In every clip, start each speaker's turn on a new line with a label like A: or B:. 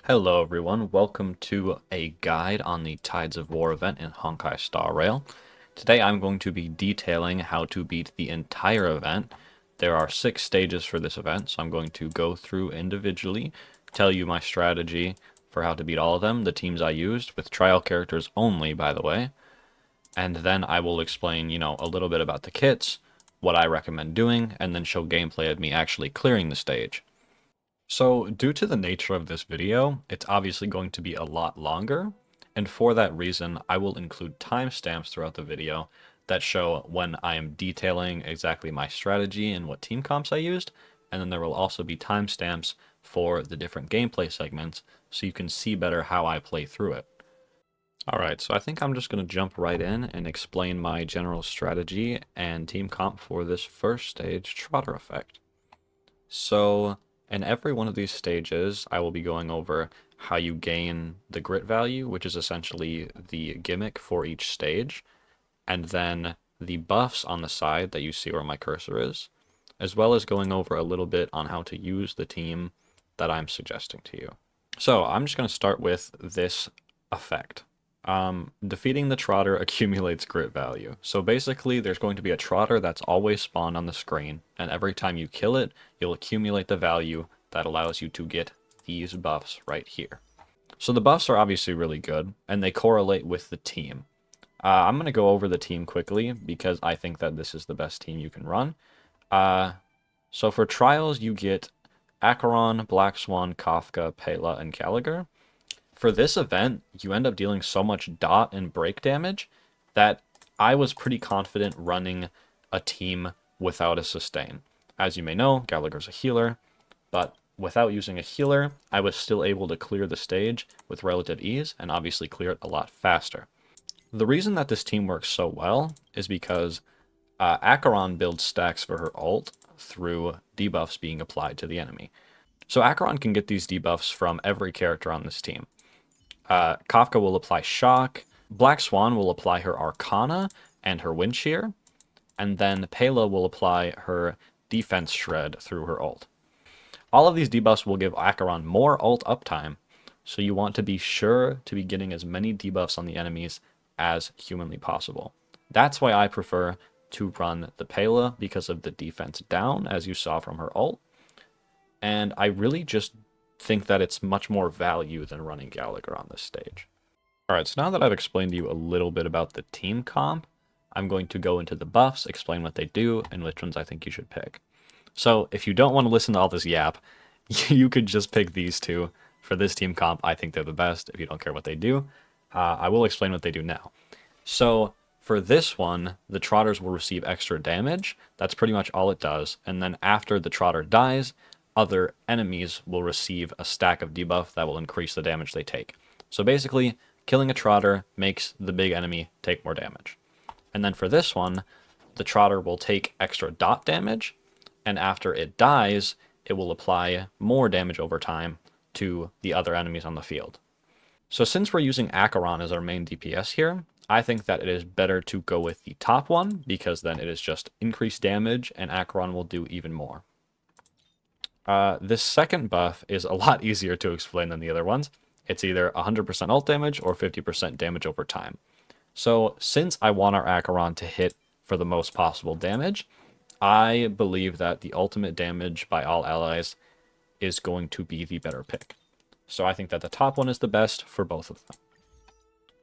A: Hello everyone, welcome to a guide on the Tides of War event in Honkai Star Rail. Today I'm going to be detailing how to beat the entire event. There are 6 stages for this event, so I'm going to go through individually, tell you my strategy for how to beat all of them, the teams I used, with trial characters only by the way, and then I will explain, a little bit about the kits, what I recommend doing, and then show gameplay of me actually clearing the stage. So, due to the nature of this video, it's obviously going to be a lot longer, and for that reason, I will include timestamps throughout the video that show when I am detailing exactly my strategy and what team comps I used, and then there will also be timestamps for the different gameplay segments so you can see better how I play through it. Alright, so I think I'm just going to jump right in and explain my general strategy and team comp for this first stage, Trotter Effect. So, in every one of these stages, I will be going over how you gain the grit value, which is essentially the gimmick for each stage, and then the buffs on the side that you see where my cursor is, as well as going over a little bit on how to use the team that I'm suggesting to you. So, I'm just going to start with this effect. Defeating the Trotter accumulates grit value. So basically, there's going to be a Trotter that's always spawned on the screen, and every time you kill it, you'll accumulate the value that allows you to get these buffs right here. So the buffs are obviously really good, and they correlate with the team. I'm going to go over the team quickly because I think that this is the best team you can run. Uh, so for trials, you get Acheron, Black Swan, Kafka, Pela, and Gallagher. For this event, you end up dealing so much dot and break damage that I was pretty confident running a team without a sustain. As you may know, Gallagher's a healer, but without using a healer, I was still able to clear the stage with relative ease and obviously clear it a lot faster. The reason that this team works so well is because Acheron builds stacks for her ult through debuffs being applied to the enemy. So Acheron can get these debuffs from every character on this team. Kafka will apply Shock. Black Swan will apply her Arcana and her Wind Shear. And then Pela will apply her Defense Shred through her ult. All of these debuffs will give Acheron more ult uptime, so you want to be sure to be getting as many debuffs on the enemies as humanly possible. That's why I prefer to run the Pela because of the defense down, as you saw from her ult. And I really just think that it's much more value than running Gallagher on this stage. Alright, so now that I've explained to you a little bit about the team comp, I'm going to go into the buffs, explain what they do, and which ones I think you should pick. So if you don't want to listen to all this yap, you could just pick these two. For this team comp, I think they're the best if you don't care what they do. I will explain what they do now. So for this one, the Trotters will receive extra damage. That's pretty much all it does. And then after the Trotter dies, other enemies will receive a stack of debuff that will increase the damage they take. So basically, killing a Trotter makes the big enemy take more damage. And then for this one, the Trotter will take extra dot damage, and after it dies, it will apply more damage over time to the other enemies on the field. So since we're using Acheron as our main DPS here, I think that it is better to go with the top one, because then it is just increased damage, and Acheron will do even more. This second buff is a lot easier to explain than the other ones. It's either 100% ult damage or 50% damage over time. So since I want our Acheron to hit for the most possible damage, I believe that the ultimate damage by all allies is going to be the better pick. So I think that the top one is the best for both of them.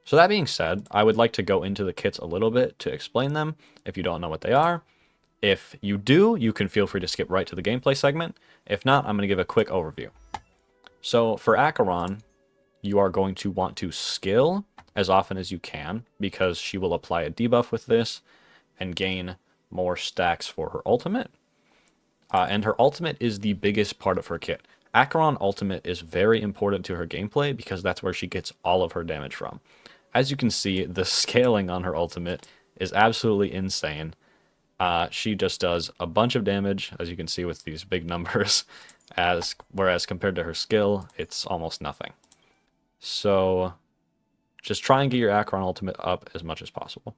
A: So that being said, I would like to go into the kits a little bit to explain them if you don't know what they are. If you do, you can feel free to skip right to the gameplay segment. If not, I'm going to give a quick overview. So for Acheron, you are going to want to skill as often as you can because she will apply a debuff with this and gain more stacks for her ultimate. And her ultimate is the biggest part of her kit. Acheron ultimate is very important to her gameplay because that's where she gets all of her damage from. As you can see, the scaling on her ultimate is absolutely insane. She just does a bunch of damage, as you can see with these big numbers, whereas compared to her skill, it's almost nothing. So just try and get your Acheron ultimate up as much as possible.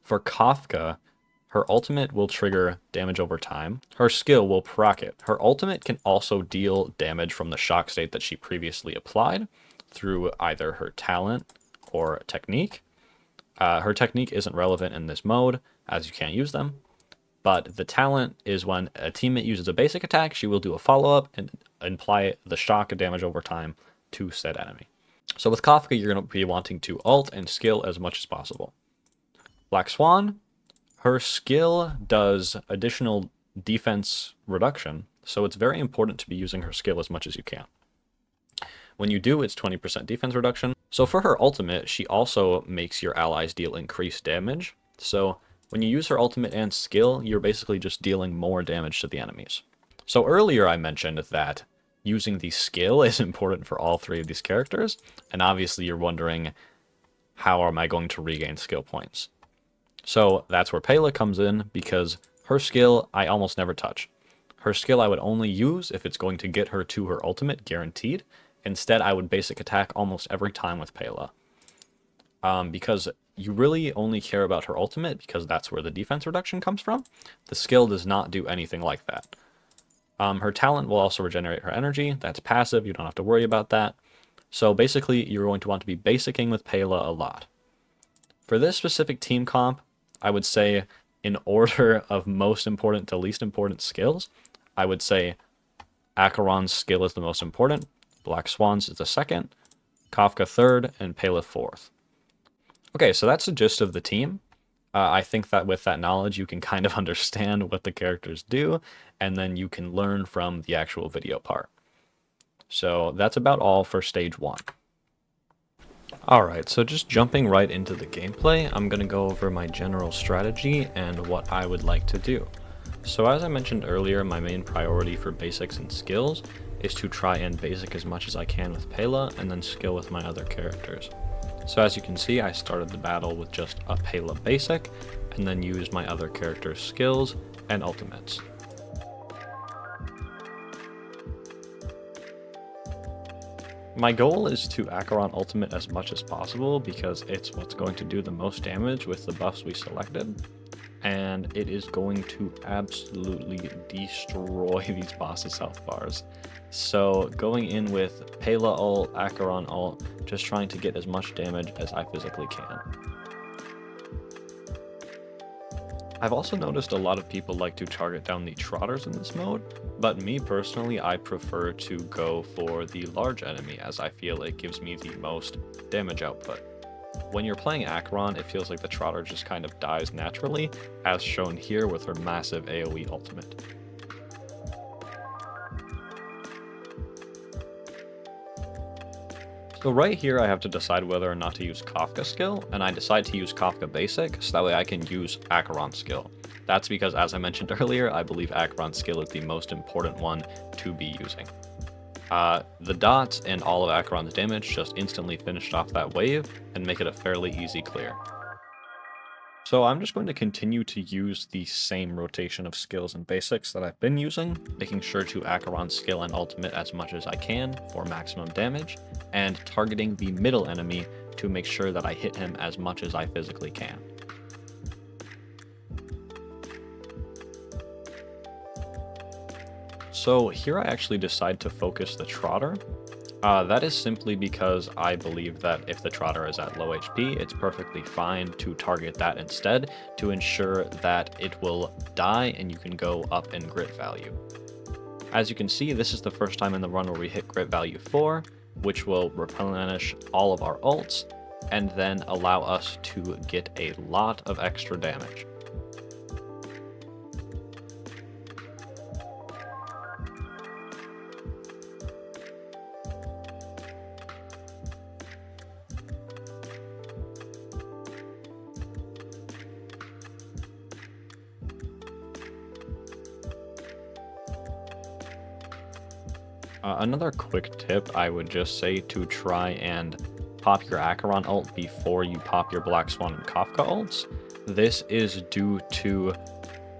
A: For Kafka, Her ultimate will trigger damage over time. Her skill will proc it. Her ultimate can also deal damage from the shock state that she previously applied through either her talent or technique. Her technique isn't relevant in this mode, as you can't use them, but the talent is when a teammate uses a basic attack, she will do a follow-up and apply the shock damage over time to said enemy. So with Kafka, you're going to be wanting to ult and skill as much as possible. Black Swan, her skill does additional defense reduction, so it's very important to be using her skill as much as you can. When you do, it's 20% defense reduction. So for her ultimate, she also makes your allies deal increased damage. So when you use her ultimate and skill, you're basically just dealing more damage to the enemies. So earlier I mentioned that using the skill is important for all three of these characters, and obviously you're wondering, how am I going to regain skill points? So that's where Pela comes in, because her skill I almost never touch. Her skill I would only use if it's going to get her to her ultimate, guaranteed. Instead, I would basic attack almost every time with Pela. Because you really only care about her ultimate because that's where the defense reduction comes from. The skill does not do anything like that. Her talent will also regenerate her energy. That's passive, you don't have to worry about that. So basically, you're going to want to be basicking with Pela a lot. For this specific team comp, I would say in order of most important to least important skills, I would say Acheron's skill is the most important, Black Swan's is the second, Kafka third, and Pela fourth. Okay, so that's the gist of the team. I think that with that knowledge, you can kind of understand what the characters do, and then you can learn from the actual video part. So that's about all for stage 1. Alright, so just jumping right into the gameplay, I'm going to go over my general strategy and what I would like to do. So as I mentioned earlier, my main priority for basics and skills is to try and basic as much as I can with Pela, and then skill with my other characters. So as you can see, I started the battle with just a Pela basic, and then used my other characters' skills and ultimates. My goal is to Acheron ultimate as much as possible because it's what's going to do the most damage with the buffs we selected, and it is going to absolutely destroy these bosses' health bars. So going in with Pela ult, Acheron ult, just trying to get as much damage as I physically can. I've also noticed a lot of people like to target down the Trotters in this mode, but me personally, I prefer to go for the large enemy as I feel it gives me the most damage output. When you're playing Acheron, it feels like the Trotter just kind of dies naturally, as shown here with her massive AoE ultimate. So right here I have to decide whether or not to use Kafka skill, and I decide to use Kafka basic, so that way I can use Acheron skill. That's because, as I mentioned earlier, I believe Acheron skill is the most important one to be using. The dots and all of Acheron's damage just instantly finished off that wave and make it a fairly easy clear. So I'm just going to continue to use the same rotation of skills and basics that I've been using, making sure to Acheron skill and ultimate as much as I can for maximum damage, and targeting the middle enemy to make sure that I hit him as much as I physically can. So here I actually decide to focus the Trotter. That is simply because I believe that if the Trotter is at low HP, it's perfectly fine to target that instead to ensure that it will die and you can go up in grit value. As you can see, this is the first time in the run where we hit grit value 4, which will replenish all of our ults and then allow us to get a lot of extra damage. Another quick tip I would just say to try and pop your Acheron ult before you pop your Black Swan and Kafka ults. This is due to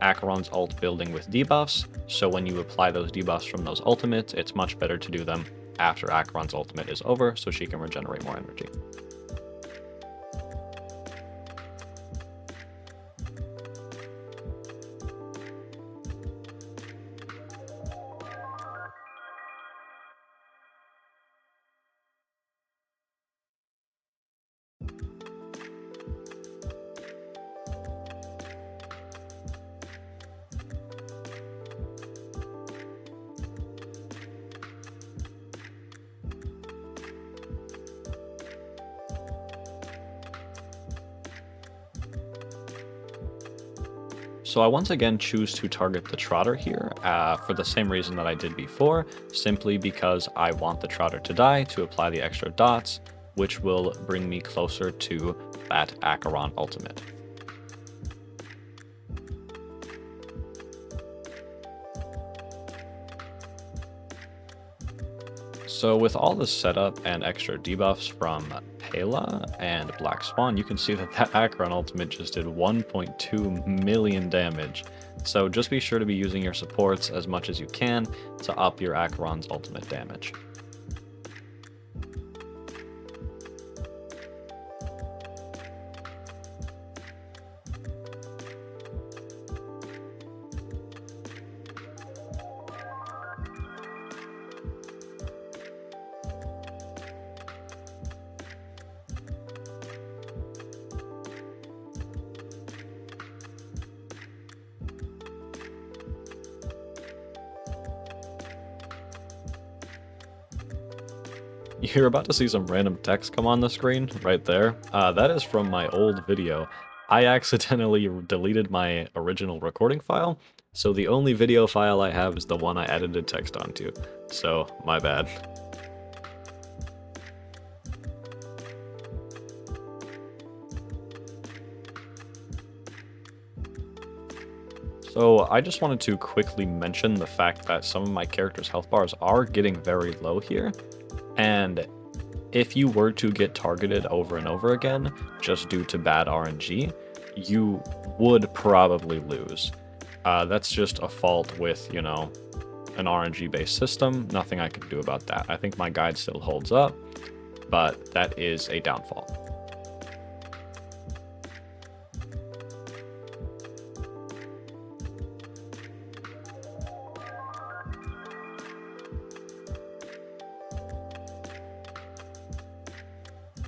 A: Acheron's ult building with debuffs, so when you apply those debuffs from those ultimates, it's much better to do them after Acheron's ultimate is over so she can regenerate more energy. So I once again choose to target the Trotter here for the same reason that I did before, simply because I want the Trotter to die to apply the extra dots, which will bring me closer to that Acheron ultimate. So with all the setup and extra debuffs from Pela and Black Swan, you can see that Acheron ultimate just did 1.2 million damage. So just be sure to be using your supports as much as you can to up your Acheron's ultimate damage. You're about to see some random text come on the screen right there. That is from my old video. I accidentally deleted my original recording file, so the only video file I have is the one I edited text onto. So, my bad. So I just wanted to quickly mention the fact that some of my characters' health bars are getting very low here. And if you were to get targeted over and over again, just due to bad RNG, you would probably lose. That's just a fault with, you know, an RNG-based system. Nothing I can do about that. I think my guide still holds up, but that is a downfall.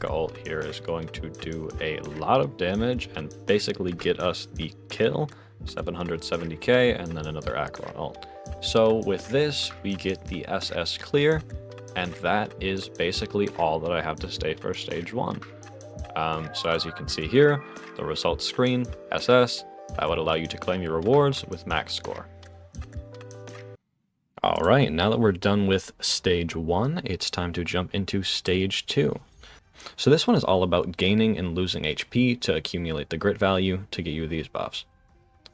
A: Ult here is going to do a lot of damage and basically get us the kill, 770k, and then another Acheron ult. So with this, we get the SS clear, and that is basically all that I have to say for stage 1. So as you can see here, the results screen, SS, that would allow you to claim your rewards with max score. Alright, now that we're done with stage 1, it's time to jump into stage 2. So this one is all about gaining and losing HP to accumulate the grit value to get you these buffs.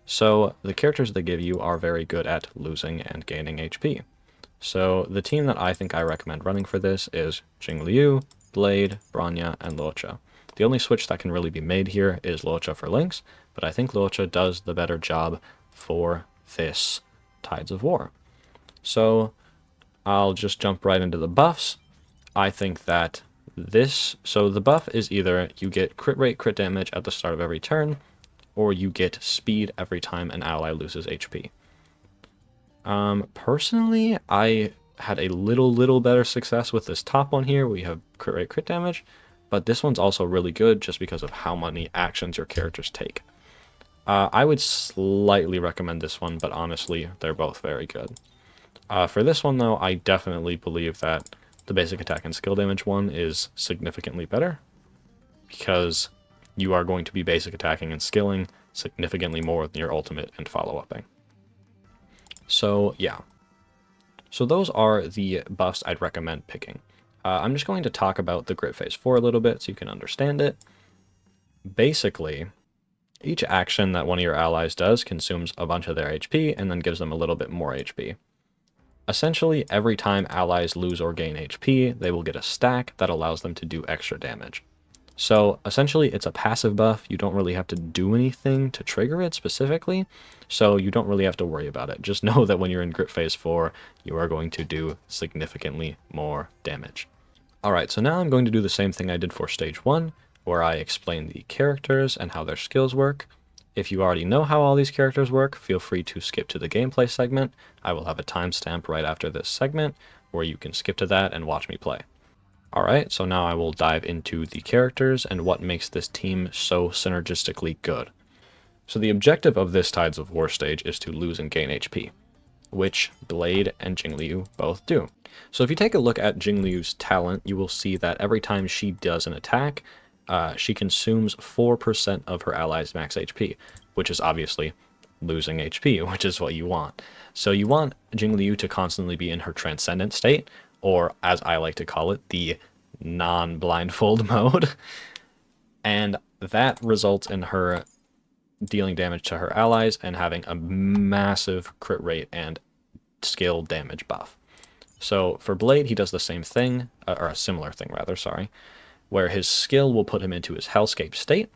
A: So the characters they give you are very good at losing and gaining HP. So the team that I think I recommend running for this is Jingliu, Blade, Bronya, and Luocha. The only switch that can really be made here is Luocha for Lynx, but I think Luocha does the better job for this Tides of War. So I'll just jump right into the buffs. I think that so the buff is either you get crit rate, crit damage at the start of every turn, or you get speed every time an ally loses HP. Personally, I had a little better success with this top one here. We have crit rate, crit damage, but this one's also really good just because of how many actions your characters take. I would slightly recommend this one, but honestly, they're both very good. For this one, though, I definitely believe that the basic attack and skill damage one is significantly better, because you are going to be basic attacking and skilling significantly more than your ultimate and follow-upping. So yeah. So those are the buffs I'd recommend picking. I'm just going to talk about the Grit Phase 4 a little bit so you can understand it. Basically, each action that one of your allies does consumes a bunch of their HP and then gives them a little bit more HP. Essentially, every time allies lose or gain HP, they will get a stack that allows them to do extra damage. So essentially, it's a passive buff. You don't really have to do anything to trigger it specifically, so you don't really have to worry about it. Just know that when you're in Grit Phase 4, you are going to do significantly more damage. Alright, so now I'm going to do the same thing I did for Stage 1, where I explain the characters and how their skills work. If you already know how all these characters work, feel free to skip to the gameplay segment. I will have a timestamp right after this segment where you can skip to that and watch me play. Alright, so now I will dive into the characters and what makes this team so synergistically good. So the objective of this Tides of War stage is to lose and gain HP, which Blade and Jingliu both do. So if you take a look at Jingliu's talent, you will see that every time she does an attack, she consumes 4% of her allies' max HP, which is obviously losing HP, which is what you want. So you want Jingliu to constantly be in her transcendent state, or as I like to call it, the non-blindfold mode. And that results in her dealing damage to her allies and having a massive crit rate and skill damage buff. So for Blade, he does the same thing, or a similar thing rather, sorry, where his skill will put him into his Hellscape state,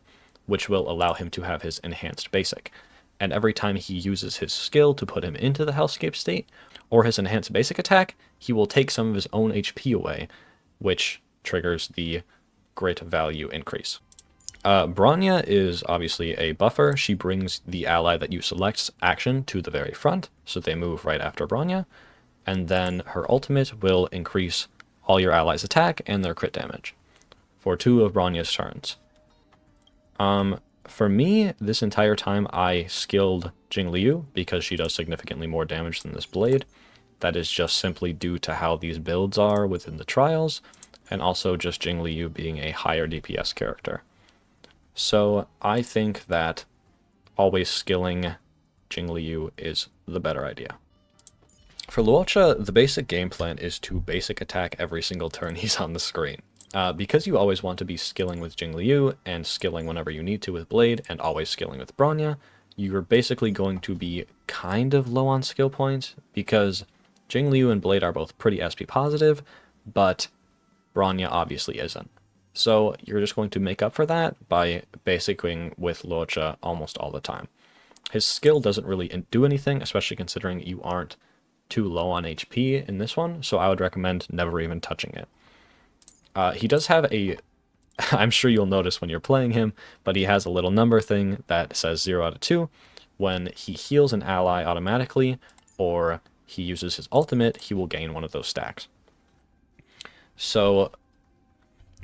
A: which will allow him to have his enhanced basic. And every time he uses his skill to put him into the Hellscape state, or his enhanced basic attack, he will take some of his own HP away, which triggers the grit value increase. Bronya is obviously a buffer. She brings the ally that you select's action to the very front, so they move right after Bronya, and then her ultimate will increase all your allies' attack and their crit damage for 2 of Bronya's turns. For me, this entire time I skilled Jingliu because she does significantly more damage than this Blade. That is just simply due to how these builds are within the trials, and also just Jingliu being a higher DPS character. So I think that always skilling Jingliu is the better idea. For Luocha, the basic game plan is to basic attack every single turn he's on the screen. Because you always want to be skilling with Jingliu and skilling whenever you need to with Blade and always skilling with Bronya, you're basically going to be kind of low on skill points because Jingliu and Blade are both pretty SP positive, but Bronya obviously isn't. So you're just going to make up for that by basicing with Luocha almost all the time. His skill doesn't really do anything, especially considering you aren't too low on HP in this one, so I would recommend never even touching it. He does have a, I'm sure you'll notice when you're playing him, but he has a little number thing that says 0 out of 2. When he heals an ally automatically, or he uses his ultimate, he will gain one of those stacks. So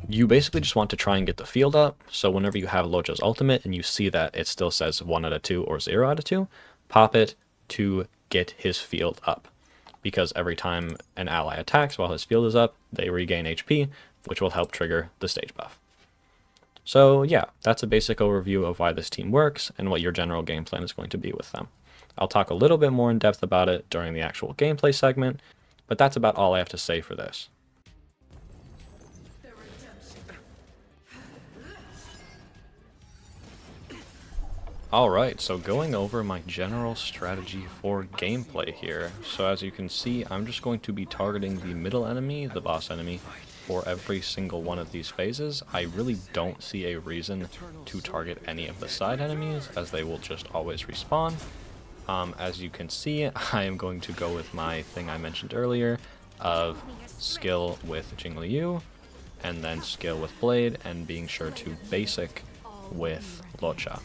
A: you basically just want to try and get the field up, so whenever you have Luocha's ultimate and you see that it still says 1 out of 2 or 0 out of 2, pop it to get his field up. Because every time an ally attacks while his field is up, they regain HP, which will help trigger the stage buff. So yeah, that's a basic overview of why this team works and what your general game plan is going to be with them. I'll talk a little bit more in depth about it during the actual gameplay segment, but that's about all I have to say for this. Alright, so going over my general strategy for gameplay here. So as you can see, I'm just going to be targeting the middle enemy, the boss enemy, for every single one of these phases. I really don't see a reason to target any of the side enemies, as they will just always respawn. As you can see, I am going to go with my thing I mentioned earlier of skill with Jingliu, and then skill with Blade, and being sure to basic with Luocha.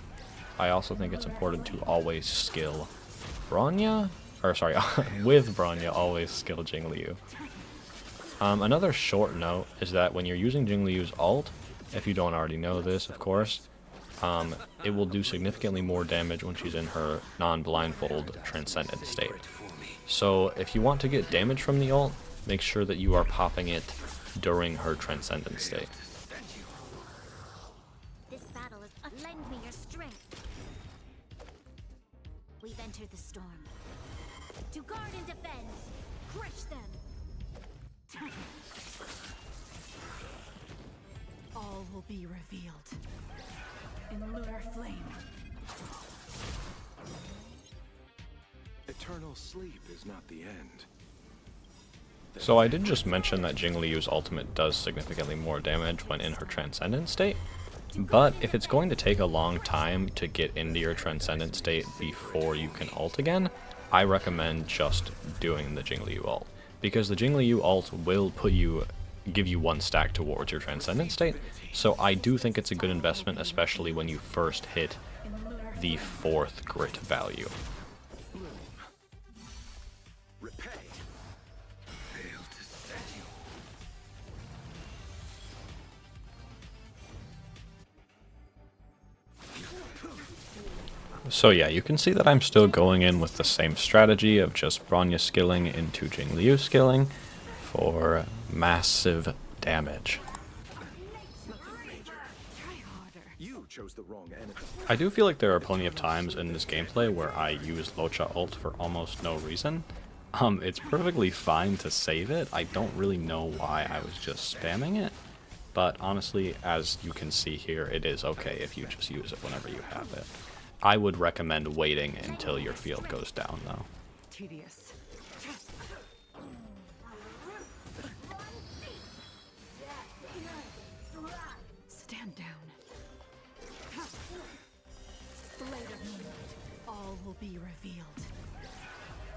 A: I also think it's important to always skill Bronya, or sorry, with Bronya, always skill Jingliu. Another short note is that when you're using Jingliu's ult, if you don't already know this, of course, it will do significantly more damage when she's in her non-blindfold transcendent state. So if you want to get damage from the ult, make sure that you are popping it during her transcendent state.
B: This battle is lend me your strength. We've entered the storm. To guard and defend. Crush them.
C: All will be revealed in lunar flame.
D: Eternal sleep is not the end.
A: So I did just mention that Jingliu's ultimate does significantly more damage when in her transcendent state, but if it's going to take a long time to get into your transcendent state before you can ult again, I recommend just doing the Jingliu ult, because the Jingliu ult will give you 1 stack towards your transcendent state, so I do think it's a good investment, especially when you first hit the 4th grit value.
D: Repay. Fail to set you.
A: So yeah, you can see that I'm still going in with the same strategy of just Bronya skilling into Jingliu skilling for massive damage.
C: Try harder.
D: You chose the wrong enemy.
A: I do feel like there are plenty of times in this gameplay where I use Luocha ult for almost no reason. It's perfectly fine to save it. I don't really know why I was just spamming it. But honestly, as you can see here, it is okay if you just use it whenever you have it. I would recommend waiting until your field goes down, though.
C: Tedious. Stand down. Blade of Moonlight. All will be revealed.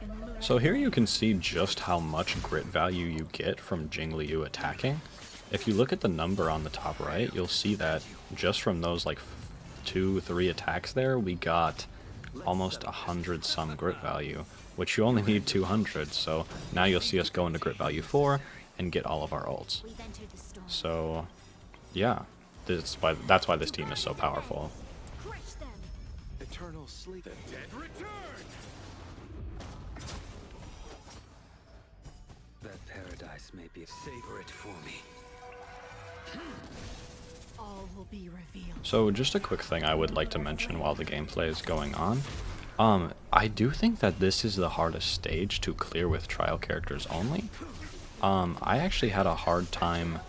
C: In Lunar
A: So here you can see just how much grit value you get from Jingliu attacking. If you look at the number on the top right, you'll see that just from those like 2-3 attacks there, we got almost 100 some grit value, which you only need 200. So now you'll see us go into grit value 4 and get all of our ults.
B: We've entered the storm.
A: So yeah, that's why this team is so powerful.
B: Crush them.
D: Eternal sleep. The dead return!
E: That paradise may be. Savor it for me.
C: all will be revealed.
A: So just a quick thing I would like to mention while the gameplay is going on. I do think that this is the hardest stage to clear with trial characters only. I actually had a hard time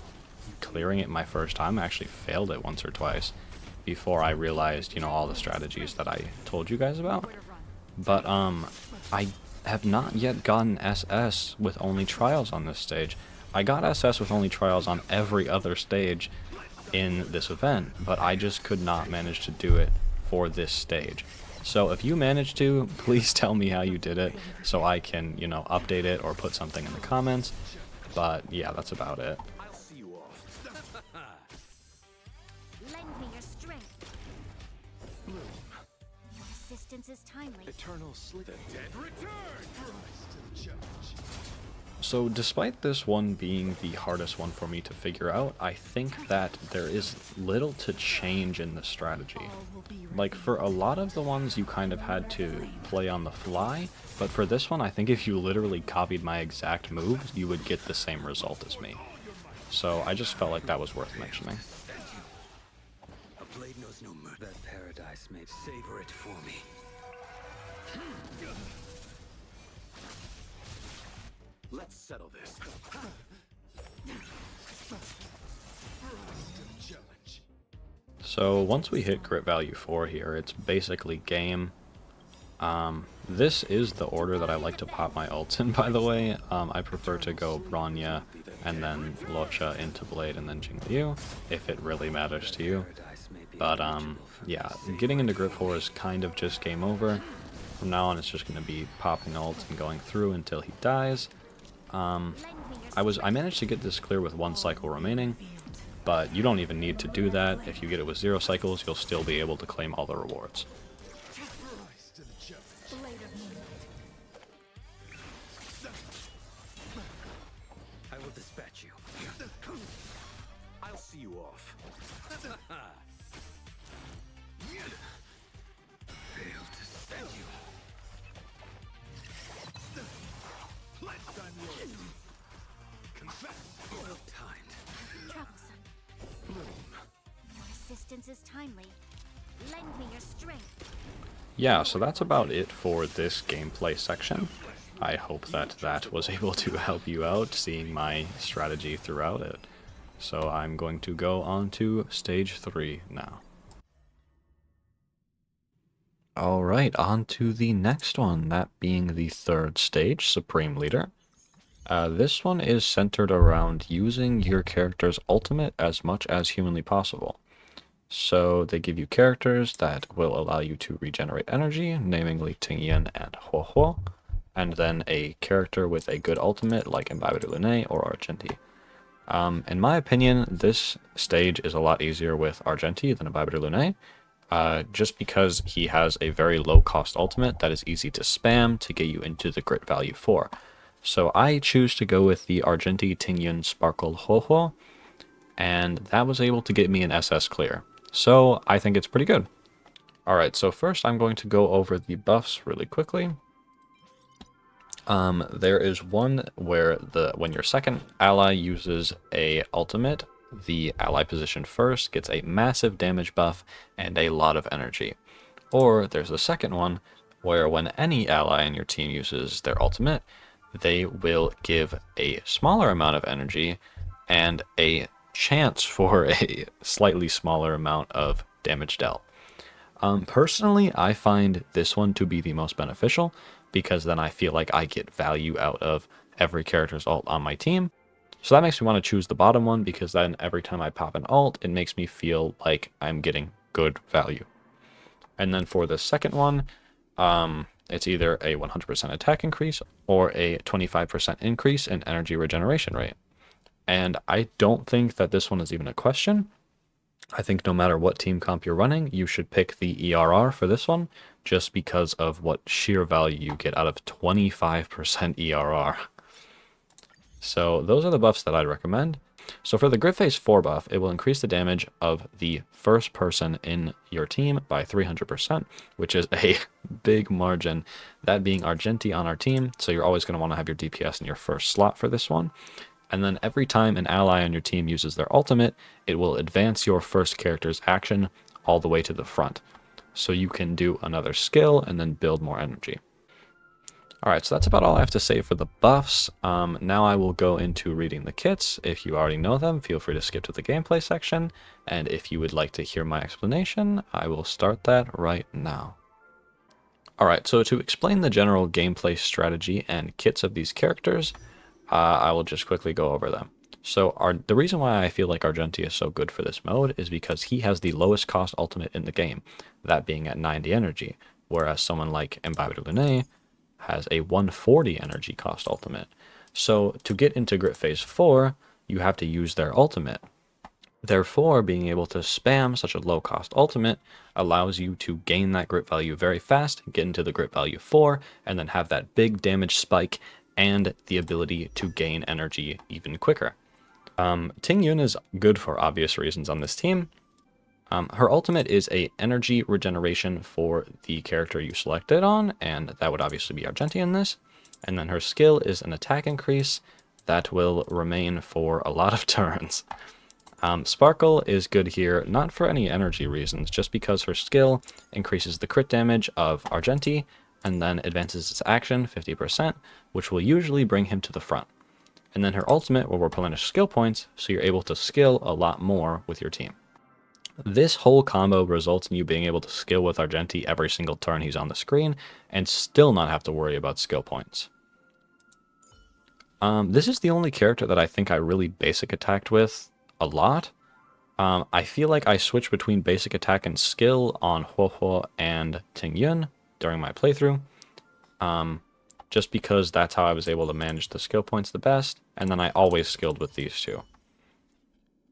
A: clearing it my first time. I actually failed it once or twice before I realized, you know, all the strategies that I told you guys about. But I have not yet gotten SS with only trials on this stage. I got SS with only trials on every other stage in this event, but I just could not manage to do it for this stage. So if you managed to, please tell me how you did it so I can, you know, update it or put something in the comments. But yeah, that's about it.
D: I'll see you off.
B: Lend me your strength.
D: Bloom.
B: Your assistance is timely.
D: Eternal sleep. The dead return! Rise to the challenge.
A: So despite this one being the hardest one for me to figure out, I think that there is little to change in the strategy.
C: All will be
A: Like for a lot of the ones you kind of had to play on the fly, but for this one I think if you literally copied my exact moves, you would get the same result as me. So I just felt like that was worth mentioning.
E: A blade knows no mercy. That paradise may savor it for me.
D: Let's settle this. Challenge.
A: So once we hit grit value 4 here, it's basically game. This is the order that I like to pop my ults in, by the way. I prefer to go Bronya and then Luocha into Blade and then Jingliu, if it really matters to you.
E: Paradise may be
A: But
E: eligible for
A: yeah,
E: the
A: getting into grit 4 is kind of just game over. From now on it's just going to be popping ults and going through until he dies.
B: Lend me your
A: I managed to get this clear with 1 cycle remaining, but you don't even need to do that. If you get it with 0 cycles, you'll still be able to claim all the rewards.
D: Rise to the challenge.
C: Blade of Moonlight.
E: I will dispatch you.
D: I'll see you off.
E: Fail to send you.
D: Pledge thy loyalty. Confess.
E: Well timed.
B: troublesome.
D: Bloom.
B: Your assistance is timely. Lend me your strength.
A: Yeah, so that's about it for this gameplay section. I hope that that was able to help you out, seeing my strategy throughout it. So I'm going to go on to stage 3 now. Alright, on to the next one, that being the 3rd stage, Supreme Leader. This one is centered around using your character's ultimate as much as humanly possible. So they give you characters that will allow you to regenerate energy, namely Tingyan and Huohuo, and then a character with a good ultimate like Imbibe de Lune or Argenti. In my opinion, this stage is a lot easier with Argenti than Imbibe de Lune, just because he has a very low cost ultimate that is easy to spam to get you into the grit value 4. So I choose to go with the Argenti Tingyan Sparkle Huohuo, and that was able to get me an SS clear. So I think it's pretty good. Alright, so first I'm going to go over the buffs really quickly. There is one where when your second ally uses a ultimate the ally positioned first gets a massive damage buff and a lot of energy. Or there's the second one, where when any ally in your team uses their ultimate, they will give a smaller amount of energy and a chance for a slightly smaller amount of damage dealt. Personally, I find this one to be the most beneficial because then I feel like I get value out of every character's ult on my team. So that makes me want to choose the bottom one because then every time I pop an ult, it makes me feel like I'm getting good value. And then for the second one, it's either a 100% attack increase or a 25% increase in energy regeneration rate. And I don't think that this one is even a question. I think no matter what team comp you're running, you should pick the ERR for this one, just because of what sheer value you get out of 25% ERR. So those are the buffs that I'd recommend. So for the Grit Phase 4 buff, it will increase the damage of the first person in your team by 300%, which is a big margin, that being Argenti on our team. So you're always going to want to have your DPS in your first slot for this one. And then every time an ally on your team uses their ultimate, it will advance your first character's action all the way to the front. So you can do another skill and then build more energy. Alright, so that's about all I have to say for the buffs. Now I will go into reading the kits. If you already know them, feel free to skip to the gameplay section. And if you would like to hear my explanation, I will start that right now. Alright, so to explain the general gameplay strategy and kits of these characters, I will just quickly go over them. So the reason why I feel like Argenti is so good for this mode is because he has the lowest cost ultimate in the game, that being at 90 energy, whereas someone like Mbappe de Lune has a 140 energy cost ultimate. So to get into Grit Phase 4, you have to use their ultimate. Therefore, being able to spam such a low cost ultimate allows you to gain that grit value very fast, get into the grit value 4, and then have that big damage spike and the ability to gain energy even quicker. Ting Yun is good for obvious reasons on this team. Her ultimate is a energy regeneration for the character you selected on, and that would obviously be Argenti in this. And then her skill is an attack increase that will remain for a lot of turns. Sparkle is good here, not for any energy reasons, just because her skill increases the crit damage of Argenti, and then advances its action 50%, which will usually bring him to the front. And then her ultimate will replenish skill points, so you're able to skill a lot more with your team. This whole combo results in you being able to skill with Argenti every single turn he's on the screen, and still not have to worry about skill points. This is the only character that I think I really basic attacked with a lot. I feel like I switch between basic attack and skill on Huohuo and Ting Yun during my playthrough, just because that's how I was able to manage the skill points the best, and then I always skilled with these two.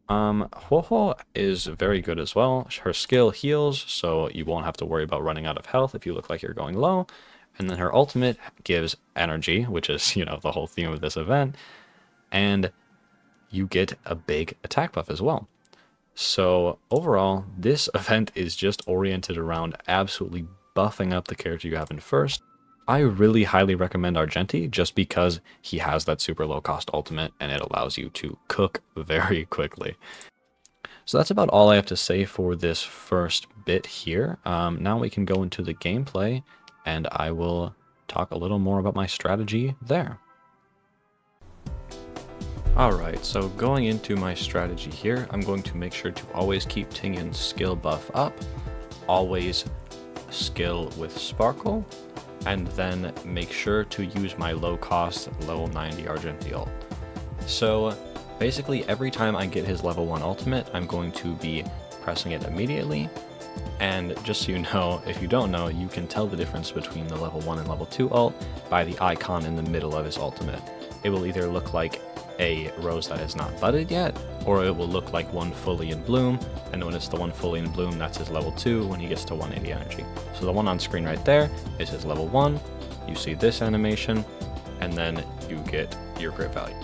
A: Huohuo is very good as well. Her skill heals, so you won't have to worry about running out of health if you look like you're going low, and then her ultimate gives energy, which is, you know, the whole theme of this event, and you get a big attack buff as well. So overall, this event is just oriented around absolutely buffing up the character you have in first. I really highly recommend Argenti just because he has that super low cost ultimate and it allows you to cook very quickly. So that's about all I have to say for this first bit here. Now we can go into the gameplay and I will talk a little more about my strategy there. Alright, so going into my strategy here, I'm going to make sure to always keep Ting Yun's skill buff up, always skill with Sparkle, and then make sure to use my low cost level 90 Argenti ult. So basically every time I get his level 1 ultimate, I'm going to be pressing it immediately. And just so you know, if you don't know, you can tell the difference between the level 1 and level 2 ult by the icon in the middle of his ultimate. It will either look like a rose that is not budded yet, or it will look like one fully in bloom, and when it's the one fully in bloom, that's his level 2 when he gets to 180 energy. So the one on screen right there is his level 1, you see this animation, and then you get your grit value.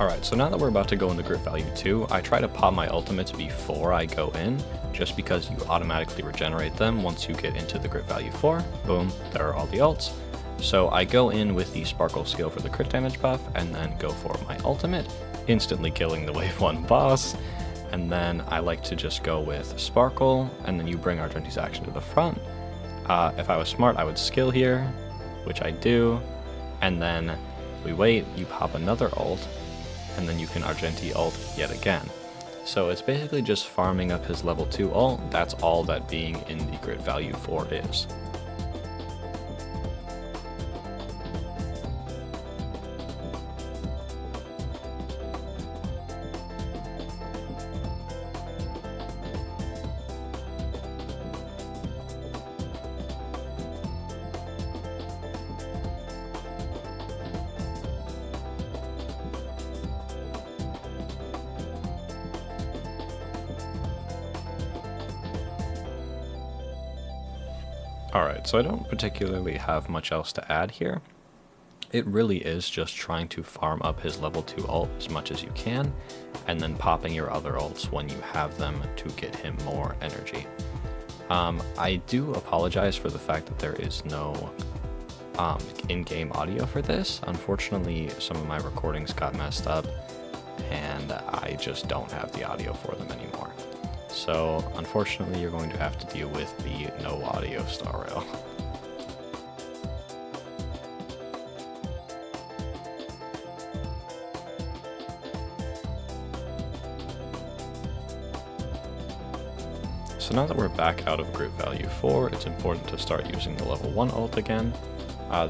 A: Alright, so now that we're about to go into grit value 2, I try to pop my ultimates before I go in, just because you automatically regenerate them once you get into the grit value 4. Boom, there are all the ults. So I go in with the Sparkle skill for the crit damage buff, and then go for my ultimate, instantly killing the wave 1 boss. And then I like to just go with Sparkle, and then you bring Argenti's action to the front. If I was smart, I would skill here, which I do, and then we wait, you pop another ult, and then you can Argenti ult yet again. So it's basically just farming up his level 2 ult. That's all that being in the grit value 4 is. Alright, so I don't particularly have much else to add here. It really is just trying to farm up his level 2 ult as much as you can, and then popping your other ults when you have them to get him more energy. I do apologize for the fact that there is no in-game audio for this. Unfortunately, some of my recordings got messed up, and I just don't have the audio for them anymore. So, unfortunately, you're going to have to deal with the no audio Star Rail. So now that we're back out of grit value 4, it's important to start using the level 1 ult again.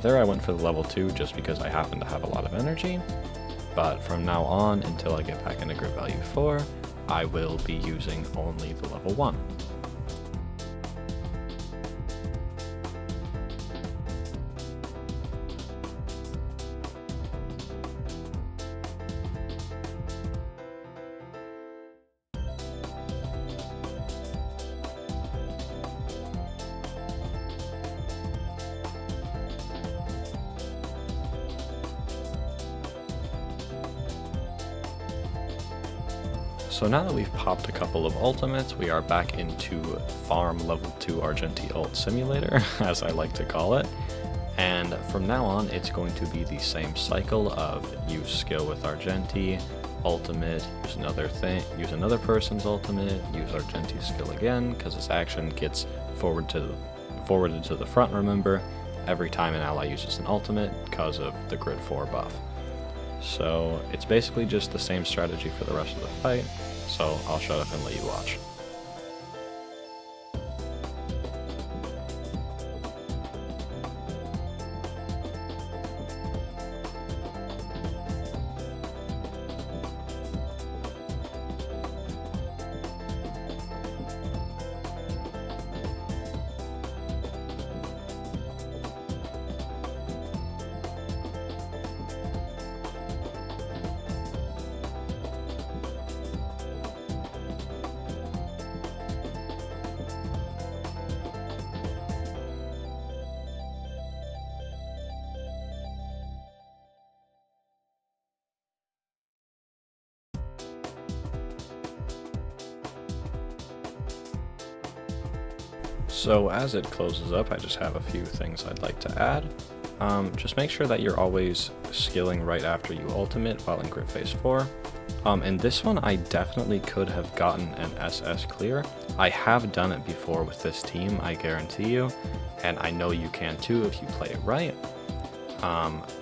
A: There I went for the level 2 just because I happen to have a lot of energy, but from now on until I get back into grit value 4, I will be using only the level 1. So now that we've popped a couple of ultimates, we are back into farm level 2 Argenti ult simulator, as I like to call it. And from now on, it's going to be the same cycle of use skill with Argenti, ultimate, use another person's ultimate, use Argenti's skill again, because his action gets forwarded to the front, remember, every time an ally uses an ultimate because of the grit 4 buff. So it's basically just the same strategy for the rest of the fight, so I'll shut up and let you watch. So as it closes up, I just have a few things I'd like to add. Just make sure that you're always skilling right after you ultimate while in grit phase 4. In this one, I definitely could have gotten an SS clear. I have done it before with this team, I guarantee you, and I know you can too if you play it right.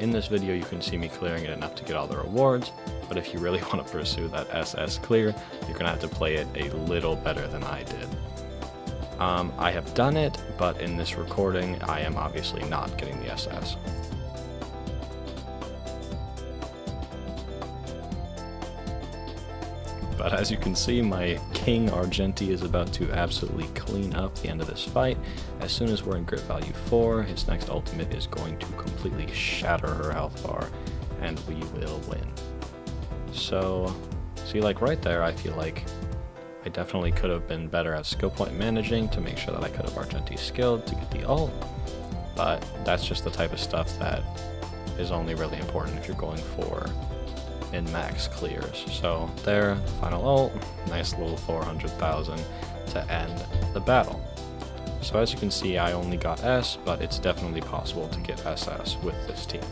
A: In this video, you can see me clearing it enough to get all the rewards, but if you really want to pursue that SS clear, you're going to have to play it a little better than I did. I have done it, but in this recording, I am obviously not getting the SS. But as you can see, my King Argenti is about to absolutely clean up the end of this fight. As soon as we're in grit value 4, his next ultimate is going to completely shatter her health bar, and we will win. So, see, like right there, I feel like I definitely could have been better at skill point managing to make sure that I could have Argenti skilled to get the ult, but that's just the type of stuff that is only really important if you're going for in max clears. So there, final ult, nice little 400,000 to end the battle. So as you can see, I only got S, but it's definitely possible to get SS with this team.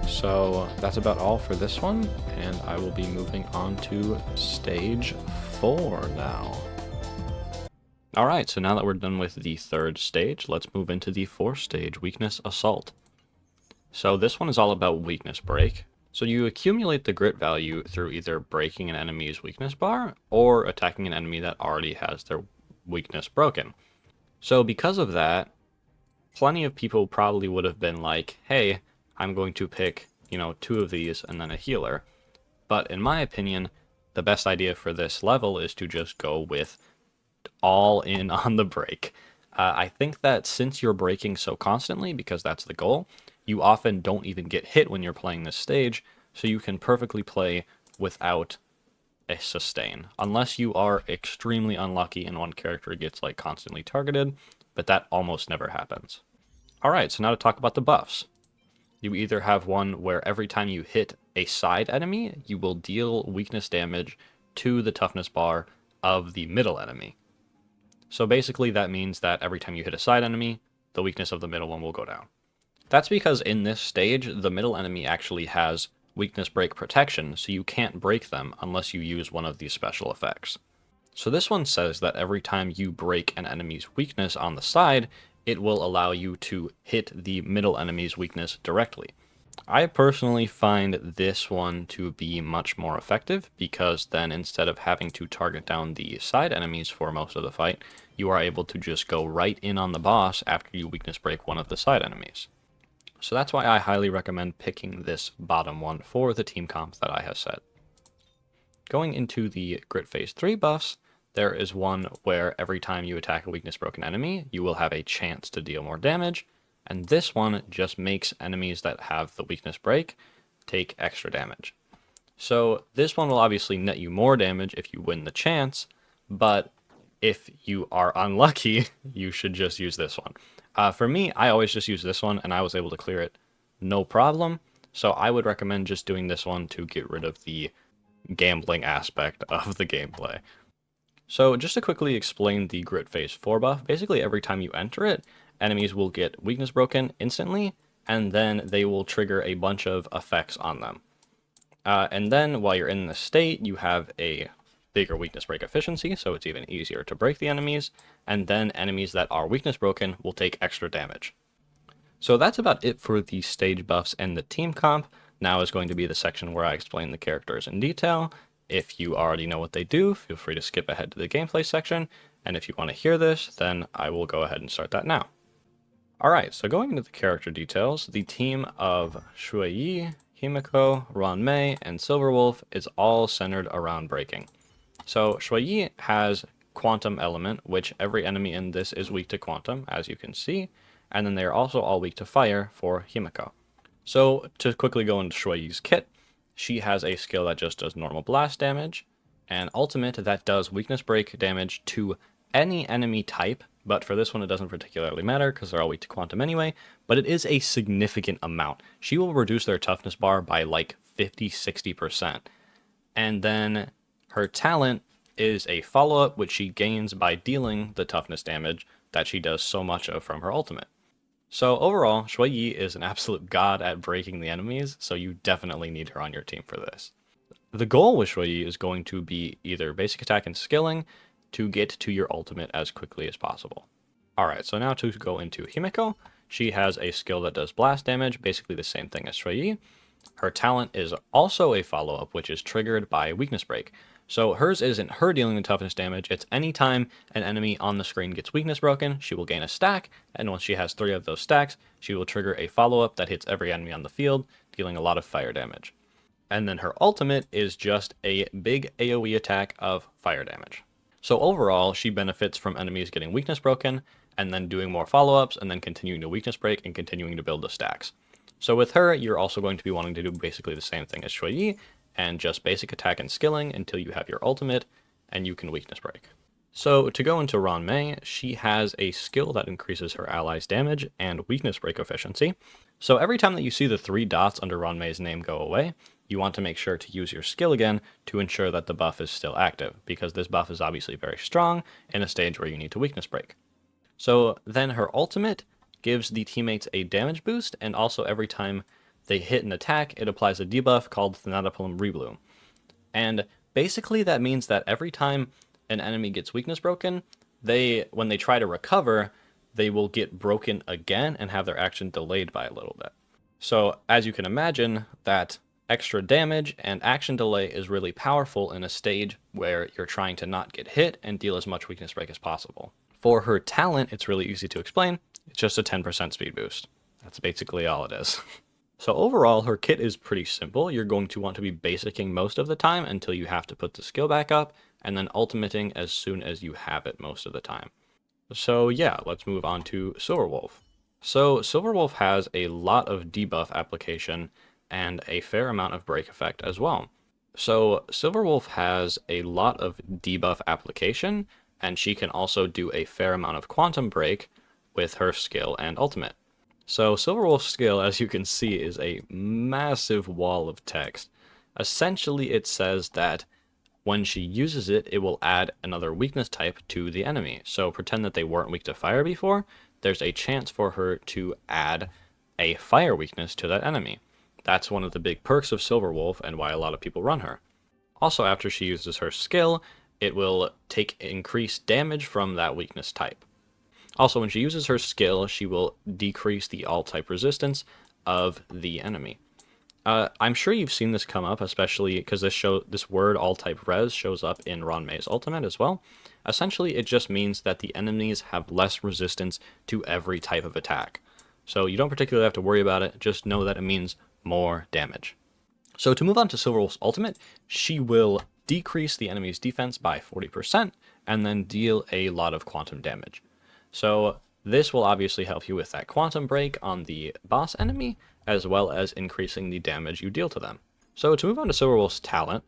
A: So that's about all for this one, and I will be moving on to stage 4 now. Alright, so now that we're done with the third stage, let's move into the fourth stage, Weakness Assault. So this one is all about Weakness Break. So you accumulate the grit value through either breaking an enemy's weakness bar, or attacking an enemy that already has their weakness broken. So because of that, plenty of people probably would have been like, hey, I'm going to pick, 2 of these and then a healer. But in my opinion, the best idea for this level is to just go with all in on the break. I think that since you're breaking so constantly, because that's the goal, you often don't even get hit when you're playing this stage, so you can perfectly play without a sustain, unless you are extremely unlucky and one character gets constantly targeted, but that almost never happens. Alright, so now to talk about the buffs. You either have one where every time you hit a side enemy, you will deal weakness damage to the toughness bar of the middle enemy. So basically that means that every time you hit a side enemy, the weakness of the middle one will go down. That's because in this stage, the middle enemy actually has weakness break protection, so you can't break them unless you use one of these special effects. So this one says that every time you break an enemy's weakness on the side, it will allow you to hit the middle enemy's weakness directly. I personally find this one to be much more effective, because then instead of having to target down the side enemies for most of the fight, you are able to just go right in on the boss after you weakness break one of the side enemies. So that's why I highly recommend picking this bottom one for the team comp that I have set. Going into the Grit Phase 3 buffs, there is one where every time you attack a weakness broken enemy, you will have a chance to deal more damage, and this one just makes enemies that have the weakness break take extra damage. So this one will obviously net you more damage if you win the chance, but if you are unlucky, you should just use this one. For me, I always just use this one, and I was able to clear it no problem. So I would recommend just doing this one to get rid of the gambling aspect of the gameplay. So just to quickly explain the Grit Phase 4 buff, basically every time you enter it, enemies will get weakness broken instantly, and then they will trigger a bunch of effects on them. And then while you're in this state, you have a bigger weakness break efficiency, so it's even easier to break the enemies, and then enemies that are weakness broken will take extra damage. So that's about it for the stage buffs and the team comp. Now is going to be the section where I explain the characters in detail. If you already know what they do, feel free to skip ahead to the gameplay section, and if you want to hear this, then I will go ahead and start that now. Alright, so going into the character details, the team of Shuai, Himeko, Ruanmei, and Silverwolf is all centered around breaking. So Shuai has Quantum Element, which every enemy in this is weak to Quantum, as you can see, and then they are also all weak to Fire for Himeko. So to quickly go into Shuai's kit, she has a skill that just does normal blast damage, and ultimate that does weakness break damage to any enemy type, but for this one it doesn't particularly matter because they're all weak to Quantum anyway, but it is a significant amount. She will reduce their toughness bar by 50-60%. And then her talent is a follow-up which she gains by dealing the toughness damage that she does so much of from her ultimate. So overall, Shuai is an absolute god at breaking the enemies, so you definitely need her on your team for this. The goal with Shuai is going to be either basic attack and skilling to get to your ultimate as quickly as possible. Alright, so now to go into Himeko, she has a skill that does blast damage, basically the same thing as Shuai. Her talent is also a follow-up, which is triggered by weakness break. So hers isn't her dealing the toughness damage, it's anytime an enemy on the screen gets weakness broken, she will gain a stack, and once she has 3 of those stacks, she will trigger a follow-up that hits every enemy on the field, dealing a lot of fire damage. And then her ultimate is just a big AoE attack of fire damage. So overall, she benefits from enemies getting weakness broken, and then doing more follow-ups, and then continuing to weakness break, and continuing to build the stacks. So with her, you're also going to be wanting to do basically the same thing as Shuai, and just basic attack and skilling until you have your ultimate, and you can weakness break. So to go into Ruanmei, she has a skill that increases her allies' damage and weakness break efficiency. So every time that you see the 3 dots under Ruanmei's name go away, you want to make sure to use your skill again to ensure that the buff is still active, because this buff is obviously very strong in a stage where you need to weakness break. So then her ultimate gives the teammates a damage boost, and also every time they hit an attack, it applies a debuff called Thanatoplan Rebloom. And basically that means that every time an enemy gets weakness broken, when they try to recover, they will get broken again and have their action delayed by a little bit. So as you can imagine, that extra damage and action delay is really powerful in a stage where you're trying to not get hit and deal as much weakness break as possible. For her talent, it's really easy to explain. It's just a 10% speed boost. That's basically all it is. So overall, her kit is pretty simple. You're going to want to be basicing most of the time until you have to put the skill back up, and then ultimating as soon as you have it most of the time. So yeah, let's move on to Silverwolf. So Silverwolf has a lot of debuff application and a fair amount of break effect as well. So Silverwolf has a lot of debuff application, and she can also do a fair amount of quantum break with her skill and ultimate. So Silverwolf's skill, as you can see, is a massive wall of text. Essentially, it says that when she uses it, it will add another weakness type to the enemy. So pretend that they weren't weak to fire before, there's a chance for her to add a fire weakness to that enemy. That's one of the big perks of Silverwolf and why a lot of people run her. Also, after she uses her skill, it will take increased damage from that weakness type. Also, when she uses her skill, she will decrease the all-type resistance of the enemy. I'm sure you've seen this come up, especially because this word all-type res shows up in Ruanmei's ultimate as well. Essentially, it just means that the enemies have less resistance to every type of attack. So you don't particularly have to worry about it, just know that it means more damage. So to move on to Silverwolf's ultimate, she will decrease the enemy's defense by 40% and then deal a lot of quantum damage. So this will obviously help you with that quantum break on the boss enemy, as well as increasing the damage you deal to them. So to move on to Silverwolf's talent,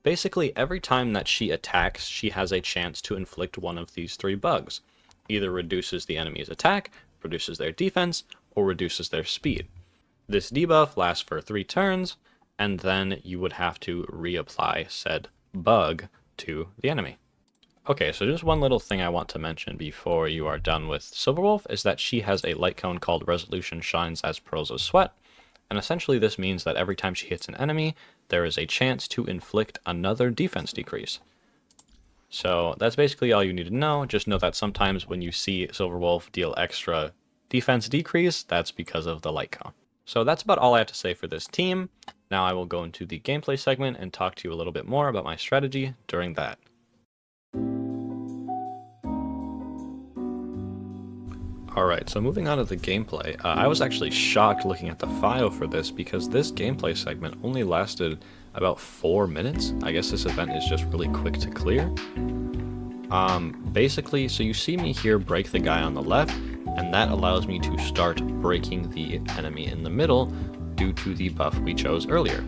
A: basically every time that she attacks, she has a chance to inflict one of these three bugs. Either reduces the enemy's attack, reduces their defense, or reduces their speed. This debuff lasts for 3 turns, and then you would have to reapply said bug to the enemy. Okay, so just one little thing I want to mention before you are done with Silverwolf is that she has a light cone called Resolution Shines as Pearls of Sweat, and essentially this means that every time she hits an enemy, there is a chance to inflict another defense decrease. So that's basically all you need to know. Just know that sometimes when you see Silverwolf deal extra defense decrease, that's because of the light cone. So that's about all I have to say for this team. Now I will go into the gameplay segment and talk to you a little bit more about my strategy during that. Alright, so moving on to the gameplay, I was actually shocked looking at the file for this because this gameplay segment only lasted about 4 minutes. I guess this event is just really quick to clear. Basically, so you see me here break the guy on the left, and that allows me to start breaking the enemy in the middle due to the buff we chose earlier.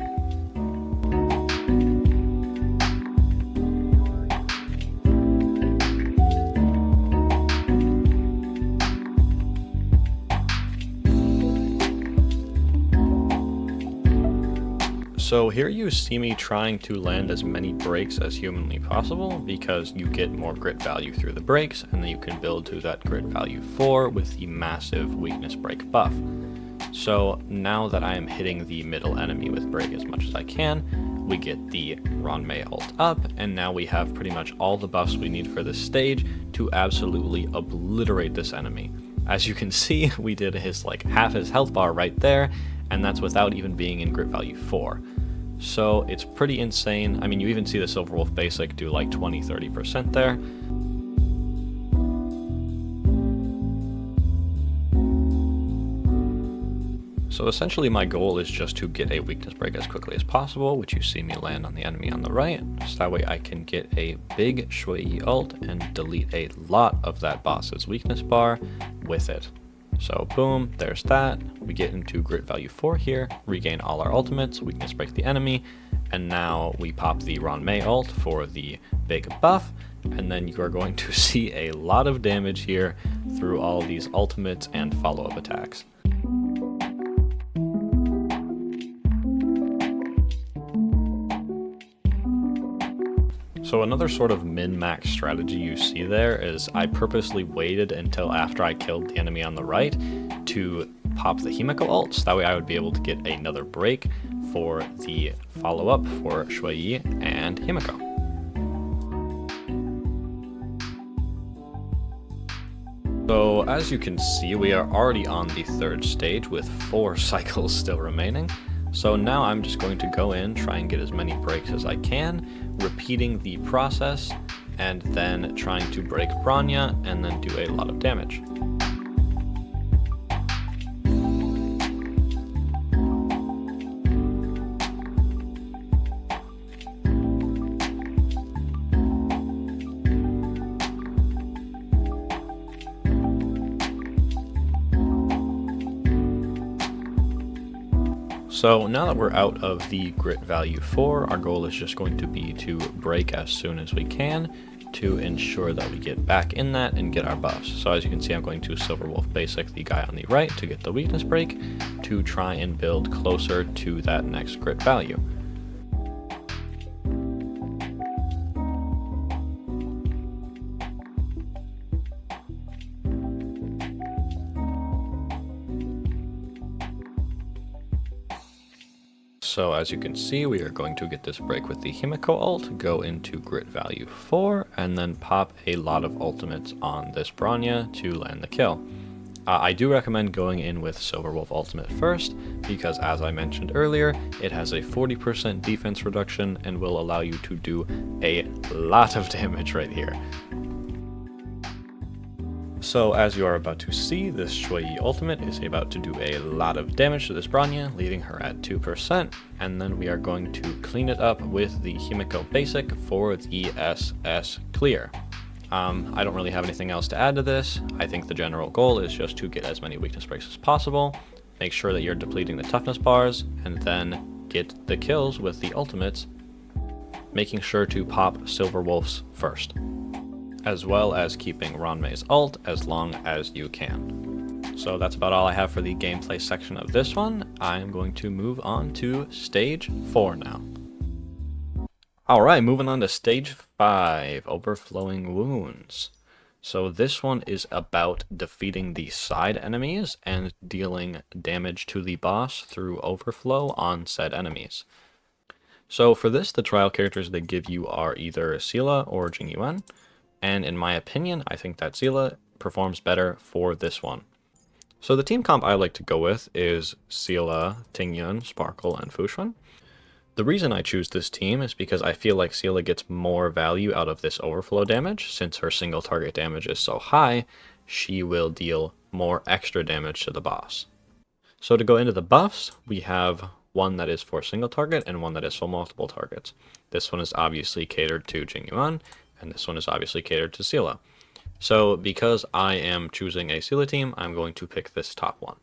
A: So here you see me trying to land as many breaks as humanly possible because you get more grit value through the breaks, and then you can build to that grit value 4 with the massive weakness break buff. So now that I am hitting the middle enemy with break as much as I can, we get the Ruanmei ult up, and now we have pretty much all the buffs we need for this stage to absolutely obliterate this enemy. As you can see, we did half his health bar right there, and that's without even being in grit value 4. So it's pretty insane. I mean, you even see the Silverwolf basic do like 20-30% there. So essentially my goal is just to get a weakness break as quickly as possible, which you see me land on the enemy on the right, so that way I can get a big Shui ult and delete a lot of that boss's weakness bar with it. So boom, there's that. We get into grit value 4 here, regain all our ultimates, weakness break the enemy, and now we pop the Ruanmei ult for the big buff, and then you are going to see a lot of damage here through all these ultimates and follow-up attacks. So another sort of min-max strategy you see there is I purposely waited until after I killed the enemy on the right to pop the Himiko ults. That way I would be able to get another break for the follow-up for Shui and Himiko. So as you can see, we are already on the third stage with 4 cycles still remaining. So now I'm just going to go in, try and get as many breaks as I can, repeating the process, and then trying to break Bronya and then do a lot of damage. So now that we're out of the grit value 4, our goal is just going to be to break as soon as we can to ensure that we get back in that and get our buffs. So as you can see, I'm going to Silver Wolf Basic the guy on the right to get the weakness break to try and build closer to that next grit value. So as you can see, we are going to get this break with the Himiko ult, go into grit value 4, and then pop a lot of ultimates on this Bronya to land the kill. I do recommend going in with Silver Wolf ultimate first, because as I mentioned earlier, it has a 40% defense reduction and will allow you to do a lot of damage right here. So as you are about to see, this Shui ultimate is about to do a lot of damage to this Bronya, leaving her at 2%, and then we are going to clean it up with the Himiko Basic for the SS clear. I don't really have anything else to add to this. I think the general goal is just to get as many weakness breaks as possible, make sure that you're depleting the toughness bars, and then get the kills with the ultimates, making sure to pop Silver Wolf's first, as well as keeping Ranmei's ult as long as you can. So that's about all I have for the gameplay section of this one. I'm going to move on to stage 4 now. Alright, moving on to stage 5, Overflowing Wounds. So this one is about defeating the side enemies and dealing damage to the boss through overflow on said enemies. So for this, the trial characters they give you are either Seele or Jingyuan. And in my opinion, I think that Seele performs better for this one. So the team comp I like to go with is Seele, Tingyun, Sparkle, and Fu Xuan. The reason I choose this team is because I feel like Seele gets more value out of this overflow damage. Since her single target damage is so high, she will deal more extra damage to the boss. So to go into the buffs, we have one that is for single target and one that is for multiple targets. This one is obviously catered to Jingyuan, and this one is obviously catered to Seele. So because I am choosing a Seele team, I'm going to pick this top one.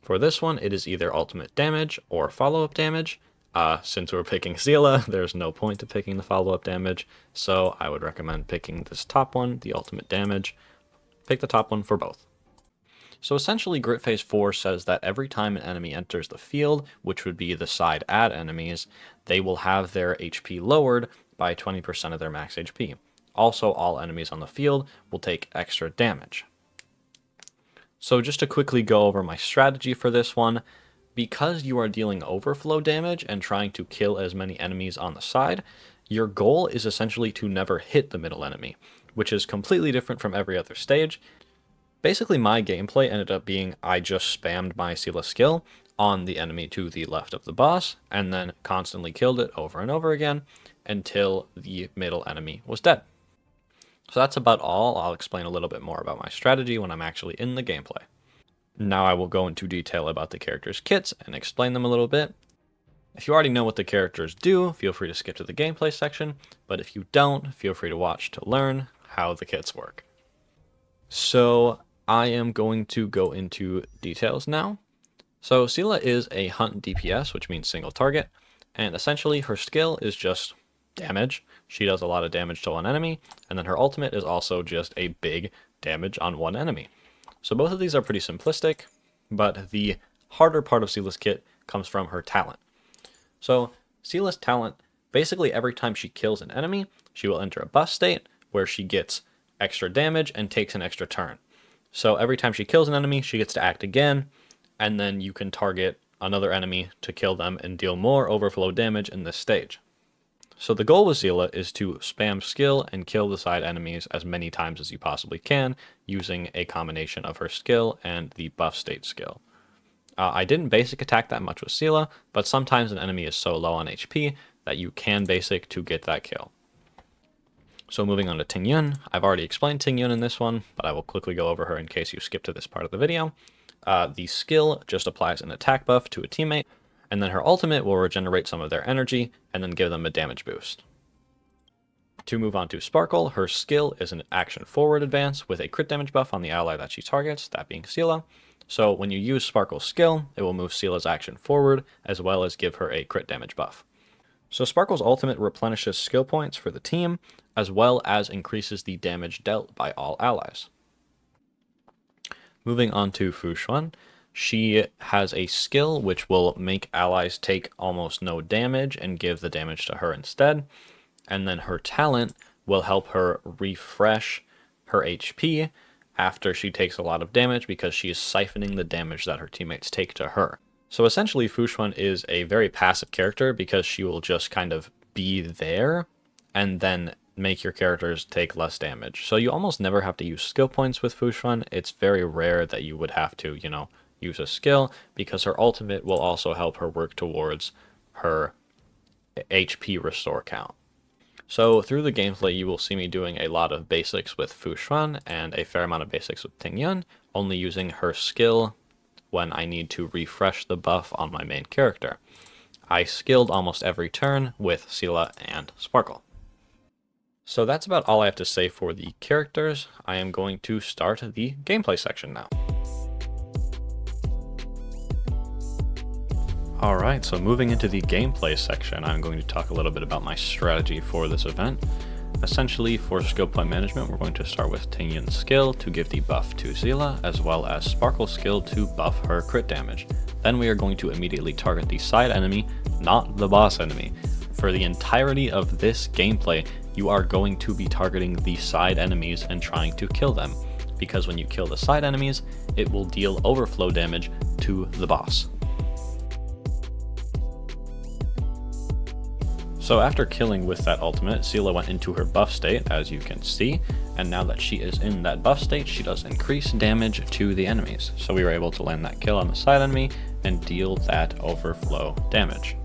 A: For this one, it is either ultimate damage or follow-up damage. Since we're picking Seele, there's no point to picking the follow-up damage, so I would recommend picking this top one, the ultimate damage. Pick the top one for both. So essentially, Grit Phase 4 says that every time an enemy enters the field, which would be the side ad enemies, they will have their HP lowered by 20% of their max HP. Also, all enemies on the field will take extra damage. So just to quickly go over my strategy for this one, because you are dealing overflow damage and trying to kill as many enemies on the side, your goal is essentially to never hit the middle enemy, which is completely different from every other stage. Basically, my gameplay ended up being I just spammed my Seele skill on the enemy to the left of the boss, and then constantly killed it over and over again until the middle enemy was dead. So that's about all. I'll explain a little bit more about my strategy when I'm actually in the gameplay. Now I will go into detail about the characters' kits and explain them a little bit. If you already know what the characters do, feel free to skip to the gameplay section, but if you don't, feel free to watch to learn how the kits work. So I am going to go into details now. So Seele is a hunt DPS, which means single target, and essentially her skill is just damage. She does a lot of damage to one enemy, and then her ultimate is also just a big damage on one enemy. So both of these are pretty simplistic, but the harder part of Seele's kit comes from her talent. So Seele's talent Basically, every time she kills an enemy, she will enter a buff state where she gets extra damage and takes an extra turn. So every time she kills an enemy, she gets to act again, and then you can target another enemy to kill them and deal more overflow damage in this stage. So the goal with Seele is to spam skill and kill the side enemies as many times as you possibly can, using a combination of her skill and the buff state skill. I didn't basic attack that much with Seele, but sometimes an enemy is so low on HP that you can basic to get that kill. So moving on to Ting Yun, I've already explained Ting Yun in this one, but I will quickly go over her in case you skipped to this part of the video. The skill just applies an attack buff to a teammate, and then her ultimate will regenerate some of their energy and then give them a damage boost. To move on to Sparkle, her skill is an action forward advance with a crit damage buff on the ally that she targets, that being Seele. So when you use Sparkle's skill, it will move Seele's action forward as well as give her a crit damage buff. So Sparkle's ultimate replenishes skill points for the team, as well as increases the damage dealt by all allies. Moving on to Fu Xuan, she has a skill which will make allies take almost no damage and give the damage to her instead, and then her talent will help her refresh her HP after she takes a lot of damage because she is siphoning the damage that her teammates take to her. So essentially Fu Xuan is a very passive character because she will just kind of be there and then make your characters take less damage. So you almost never have to use skill points with Fu Xuan. It's very rare that you would have to, use a skill because her ultimate will also help her work towards her HP restore count. So through the gameplay, you will see me doing a lot of basics with Fu Xuan and a fair amount of basics with Ting Yun, only using her skill when I need to refresh the buff on my main character. I skilled almost every turn with Seele and Sparkle. So that's about all I have to say for the characters. I am going to start the gameplay section now. Alright, so moving into the gameplay section, I'm going to talk a little bit about my strategy for this event. Essentially, for skill point management, we're going to start with Ting Yun's skill to give the buff to Seele, as well as Sparkle's skill to buff her crit damage. Then we are going to immediately target the side enemy, not the boss enemy. For the entirety of this gameplay, you are going to be targeting the side enemies and trying to kill them, because when you kill the side enemies, it will deal overflow damage to the boss. So after killing with that ultimate, Seele went into her buff state, as you can see, and now that she is in that buff state, she does increase damage to the enemies. So we were able to land that kill on the side enemy and deal that overflow damage.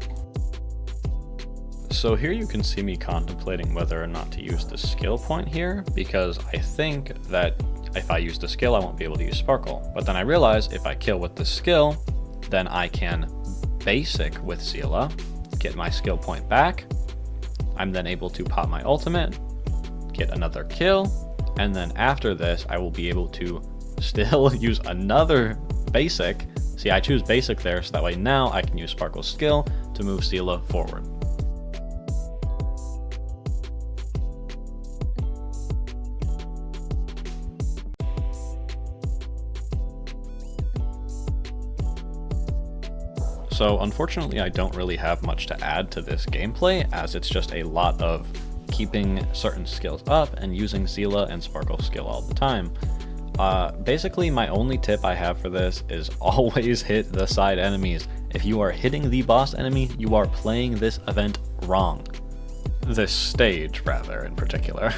A: So here you can see me contemplating whether or not to use the skill point here, because I think that if I use the skill, I won't be able to use Sparkle. But then I realize if I kill with the skill, then I can basic with Seele, get my skill point back. I'm then able to pop my ultimate, get another kill, and then after this, I will be able to still use another basic. See, I choose basic there, so that way now I can use Sparkle's skill to move Seele forward. So unfortunately, I don't really have much to add to this gameplay, as it's just a lot of keeping certain skills up and using Seele and Sparkle's skill all the time. Basically, my only tip I have for this is always hit the side enemies. If you are hitting the boss enemy, you are playing this event wrong. This stage, rather, in particular.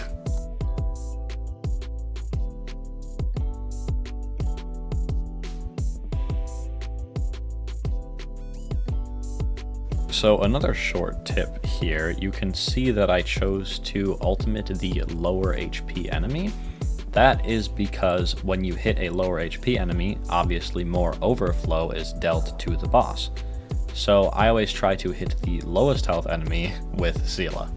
A: So another short tip here, you can see that I chose to ultimate the lower HP enemy. That is because when you hit a lower HP enemy, obviously more overflow is dealt to the boss. So I always try to hit the lowest health enemy with Seele.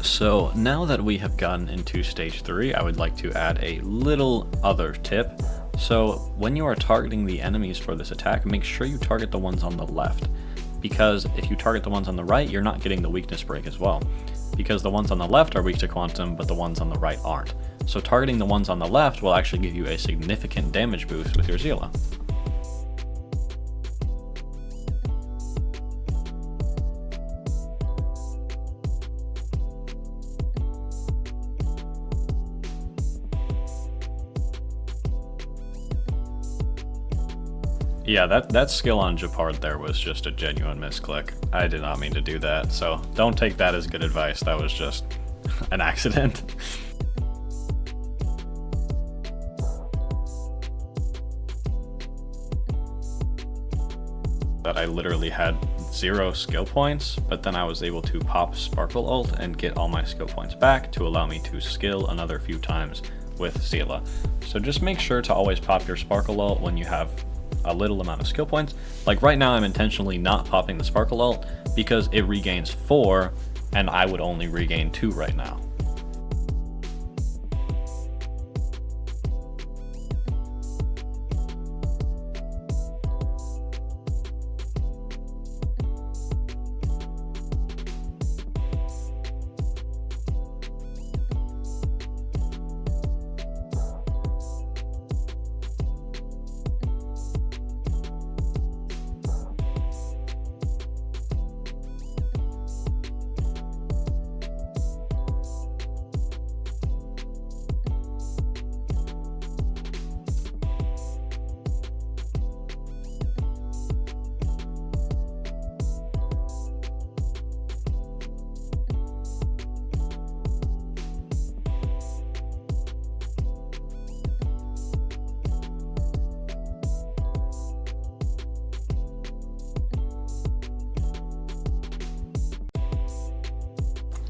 A: So now that we have gotten into stage 3, I would like to add a little other tip. So when you are targeting the enemies for this attack, make sure you target the ones on the left, because if you target the ones on the right, you're not getting the weakness break as well, because the ones on the left are weak to quantum, but the ones on the right aren't. So targeting the ones on the left will actually give you a significant damage boost with your Seele. Yeah, that skill on Gepard there was just a genuine misclick. I did not mean to do that, so don't take that as good advice. That was just an accident. That I literally had 0 skill points, but then I was able to pop Sparkle ult and get all my skill points back to allow me to skill another few times with Seele. So just make sure to always pop your Sparkle ult when you have a little amount of skill points. Like right now I'm intentionally not popping the Sparkle ult because it regains 4 and I would only regain 2 right now.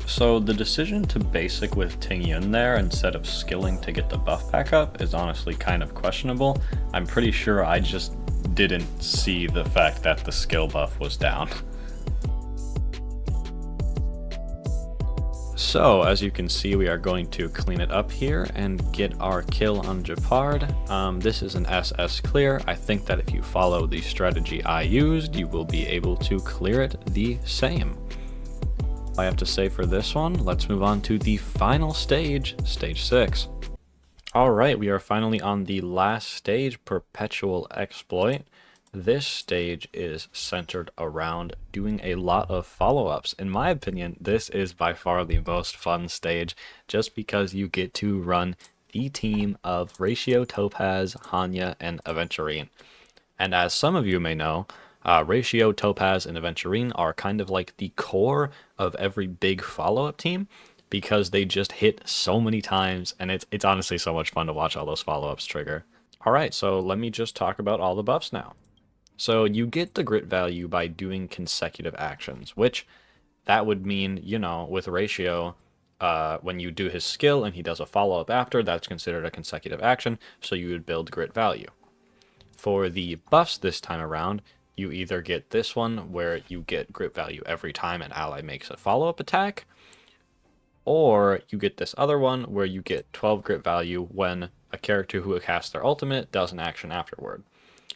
A: So the decision to basic with Ting Yun there instead of skilling to get the buff back up is honestly kind of questionable. I'm pretty sure I just didn't see the fact that the skill buff was down. So as you can see, we are going to clean it up here and get our kill on Gepard. This is an SS clear. I think that if you follow the strategy I used, you will be able to clear it the same. I have to say for this one, let's move on to the final stage, stage 6. Alright, we are finally on the last stage, Perpetual Exploit. This stage is centered around doing a lot of follow-ups. In my opinion, this is by far the most fun stage, just because you get to run the team of Ratio, Topaz, Hanya, and Aventurine. And as some of you may know, Ratio, Topaz, and Aventurine are kind of like the core of every big follow-up team, because they just hit so many times, and it's honestly so much fun to watch all those follow-ups trigger. Alright, so let me just talk about all the buffs now. So you get the grit value by doing consecutive actions, which that would mean, you know, with Ratio, when you do his skill and he does a follow-up after, that's considered a consecutive action, so you would build grit value. For the buffs this time around, you either get this one where you get grit value every time an ally makes a follow-up attack, or you get this other one where you get 12 grit value when a character who casts their ultimate does an action afterward.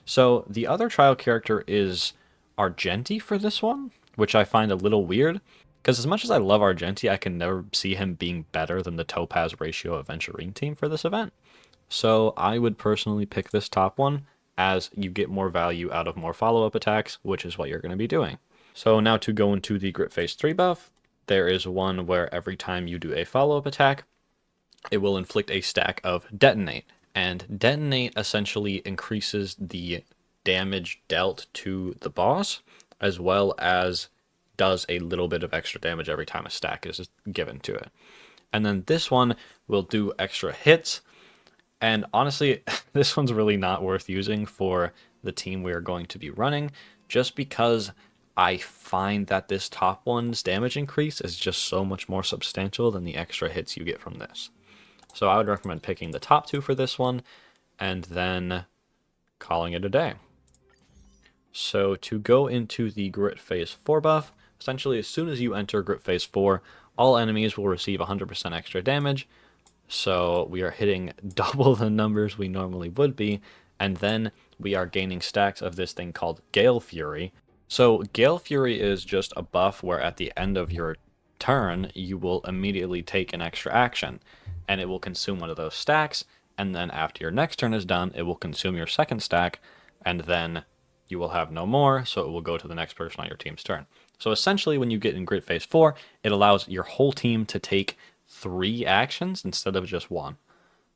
A: So the other trial character is Argenti for this one, which I find a little weird, because as much as I love Argenti, I can never see him being better than the Topaz, Ratio, Aventurine team for this event. So I would personally pick this top one, as you get more value out of more follow-up attacks, which is what you're going to be doing. So now to go into the Grit Phase 3 buff, there is one where every time you do a follow-up attack, it will inflict a stack of Detonate. And Detonate essentially increases the damage dealt to the boss, as well as does a little bit of extra damage every time a stack is given to it. And then this one will do extra hits. And honestly, this one's really not worth using for the team we are going to be running, just because I find that this top one's damage increase is just so much more substantial than the extra hits you get from this. So I would recommend picking the top two for this one, and then calling it a day. So to go into the Grit Phase 4 buff, Essentially, as soon as you enter Grip Phase 4, all enemies will receive 100% extra damage, so we are hitting double the numbers we normally would be, and then we are gaining stacks of this thing called Gale Fury. So Gale Fury is just a buff where at the end of your turn, you will immediately take an extra action, and it will consume one of those stacks, and then after your next turn is done, it will consume your second stack, and then you will have no more, so it will go to the next person on your team's turn. So essentially, when you get in Grit Phase 4, it allows your whole team to take 3 actions instead of just 1.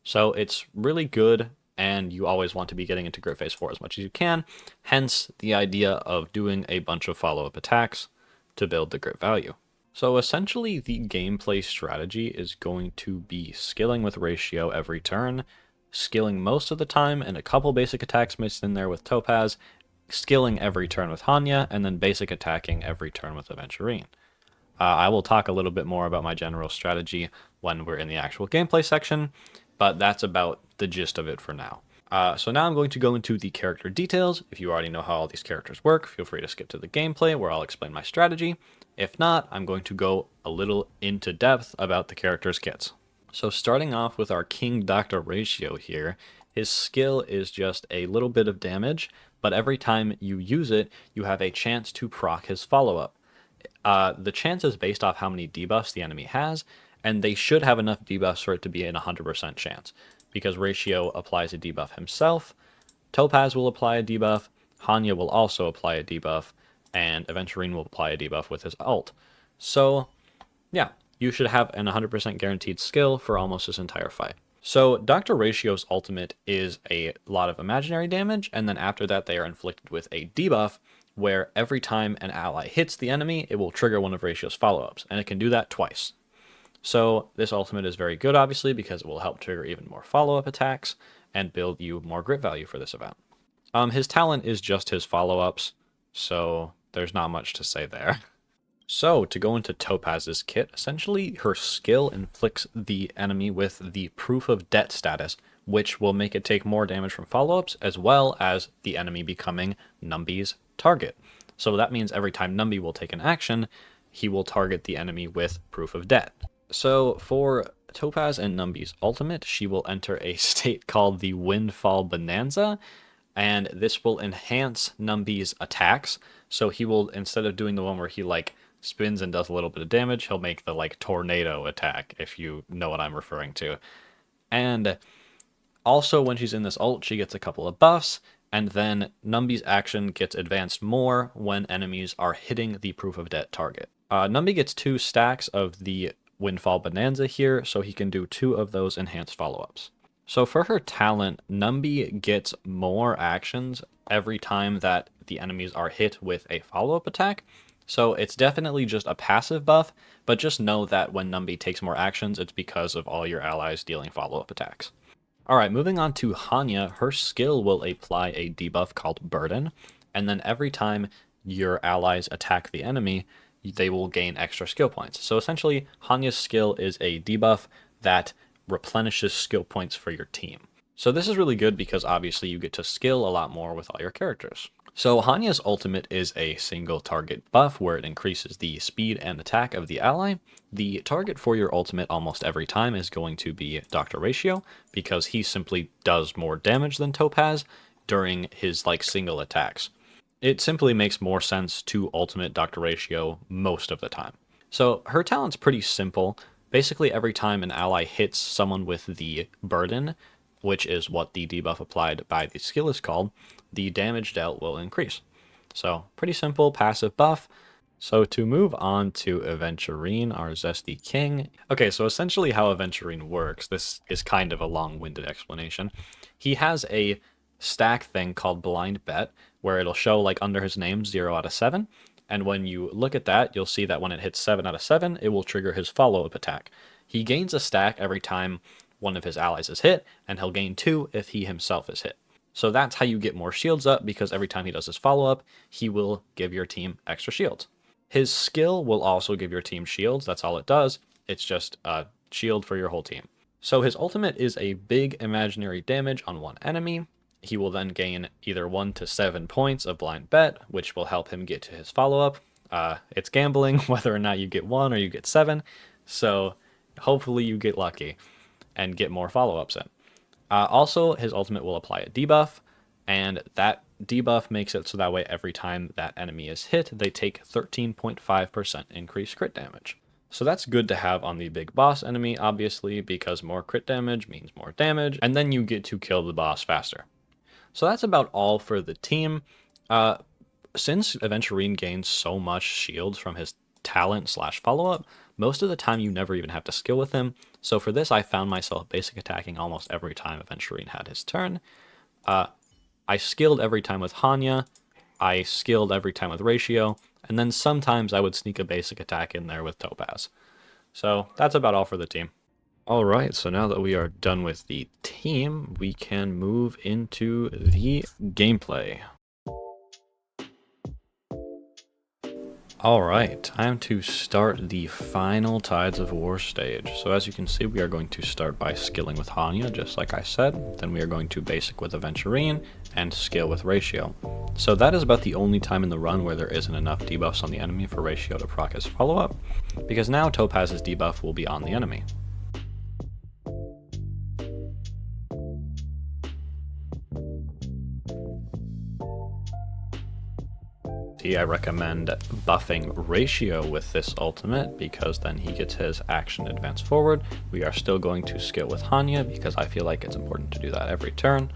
A: So it's really good, and you always want to be getting into Grit Phase 4 as much as you can, hence the idea of doing a bunch of follow-up attacks to build the grit value. So essentially, the gameplay strategy is going to be skilling with Ratio every turn, skilling most of the time, and a couple basic attacks mixed in there with Topaz, skilling every turn with Hanya, and then basic attacking every turn with Aventurine. I will talk a little bit more about my general strategy when we're in the actual gameplay section, but that's about the gist of it for now. So now I'm going to go into the character details. If you already know how all these characters work, feel free to skip to the gameplay where I'll explain my strategy. If not, I'm going to go a little into depth about the characters' kits. So starting off with our King Dr. Ratio here, his skill is just a little bit of damage, but every time you use it, you have a chance to proc his follow-up. The chance is based off how many debuffs the enemy has, and they should have enough debuffs for it to be an 100% chance, because Ratio applies a debuff himself, Topaz will apply a debuff, Hanya will also apply a debuff, and Aventurine will apply a debuff with his ult. So, yeah, you should have an 100% guaranteed skill for almost this entire fight. So Dr. Ratio's ultimate is a lot of imaginary damage, and then after that they are inflicted with a debuff, where every time an ally hits the enemy, it will trigger one of Ratio's follow-ups, and it can do that twice. So this ultimate is very good, obviously, because it will help trigger even more follow-up attacks and build you more grit value for this event. His talent is just his follow-ups, so there's not much to say there. So, to go into Topaz's kit, essentially her skill inflicts the enemy with the Proof of Debt status, which will make it take more damage from follow-ups, as well as the enemy becoming Numby's target. So that means every time Numby will take an action, he will target the enemy with Proof of Debt. So for Topaz and Numby's ultimate, she will enter a state called the Windfall Bonanza, and this will enhance Numby's attacks. So he will, instead of doing the one where he spins and does a little bit of damage, he'll make the tornado attack, if you know what I'm referring to. And also when she's in this ult, she gets a couple of buffs, and then Numby's action gets advanced more when enemies are hitting the Proof of Debt target. Numby gets 2 stacks of the Windfall Bonanza here, so he can do 2 of those enhanced follow-ups. So for her talent, Numby gets more actions every time that the enemies are hit with a follow-up attack. So it's definitely just a passive buff, but just know that when Numby takes more actions, it's because of all your allies dealing follow-up attacks. Alright, moving on to Hanya, her skill will apply a debuff called Burden, and then every time your allies attack the enemy, they will gain extra skill points. So essentially, Hanya's skill is a debuff that replenishes skill points for your team. So this is really good because obviously you get to skill a lot more with all your characters. So Hanya's ultimate is a single target buff where it increases the speed and attack of the ally. The target for your ultimate almost every time is going to be Dr. Ratio, because he simply does more damage than Topaz during his single attacks. It simply makes more sense to ultimate Dr. Ratio most of the time. So her talent's pretty simple. Basically every time an ally hits someone with the Burden, which is what the debuff applied by the skill is called, the damage dealt will increase. So pretty simple passive buff. So to move on to Aventurine, our Zesty King. Okay, so essentially how Aventurine works, this is kind of a long-winded explanation. He has a stack thing called Blind Bet, where it'll show under his name 0 out of 7. And when you look at that, you'll see that when it hits 7 out of 7, it will trigger his follow-up attack. He gains a stack every time one of his allies is hit, and he'll gain 2 if he himself is hit. So that's how you get more shields up, because every time he does his follow-up, he will give your team extra shields. His skill will also give your team shields, that's all it does. It's just a shield for your whole team. So his ultimate is a big imaginary damage on one enemy. He will then gain either 1 to 7 points of Blind Bet, which will help him get to his follow-up. It's gambling whether or not you get 1 or you get 7, so hopefully you get lucky and get more follow-ups in. Also, his ultimate will apply a debuff, and that debuff makes it so that way every time that enemy is hit, they take 13.5% increased crit damage. So that's good to have on the big boss enemy, obviously, because more crit damage means more damage, and then you get to kill the boss faster. So that's about all for the team. Since Aventurine gains so much shields from his talent / follow-up, most of the time you never even have to skill with him. So for this, I found myself basic attacking almost every time Aventurine had his turn. I skilled every time with Hanya, I skilled every time with Ratio, and then sometimes I would sneak a basic attack in there with Topaz. So that's about all for the team. Alright, so now that we are done with the team, we can move into the gameplay. Alright, time to start the final Tides of War stage. So as you can see, we are going to start by skilling with Hanya, just like I said. Then we are going to basic with Aventurine, and skill with Ratio. So that is about the only time in the run where there isn't enough debuffs on the enemy for Ratio to proc his follow-up, because now Topaz's debuff will be on the enemy. I recommend buffing Ratio with this ultimate because then he gets his action advance forward. We are still going to skill with Hanya because I feel like it's important to do that every turn.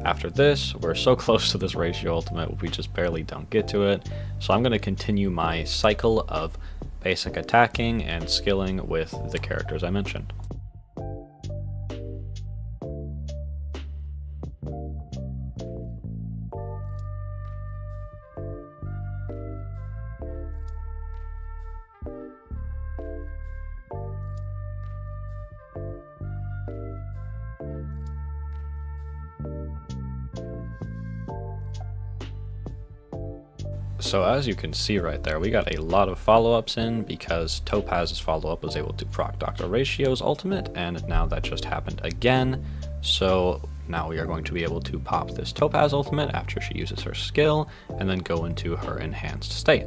A: After this, we're so close to this Ratio ultimate, we just barely don't get to it. So I'm going to continue my cycle of basic attacking and skilling with the characters I mentioned. So as you can see right there, we got a lot of follow-ups in because Topaz's follow-up was able to proc Dr. Ratio's ultimate, and now that just happened again. So now we are going to be able to pop this Topaz ultimate after she uses her skill, and then go into her enhanced state.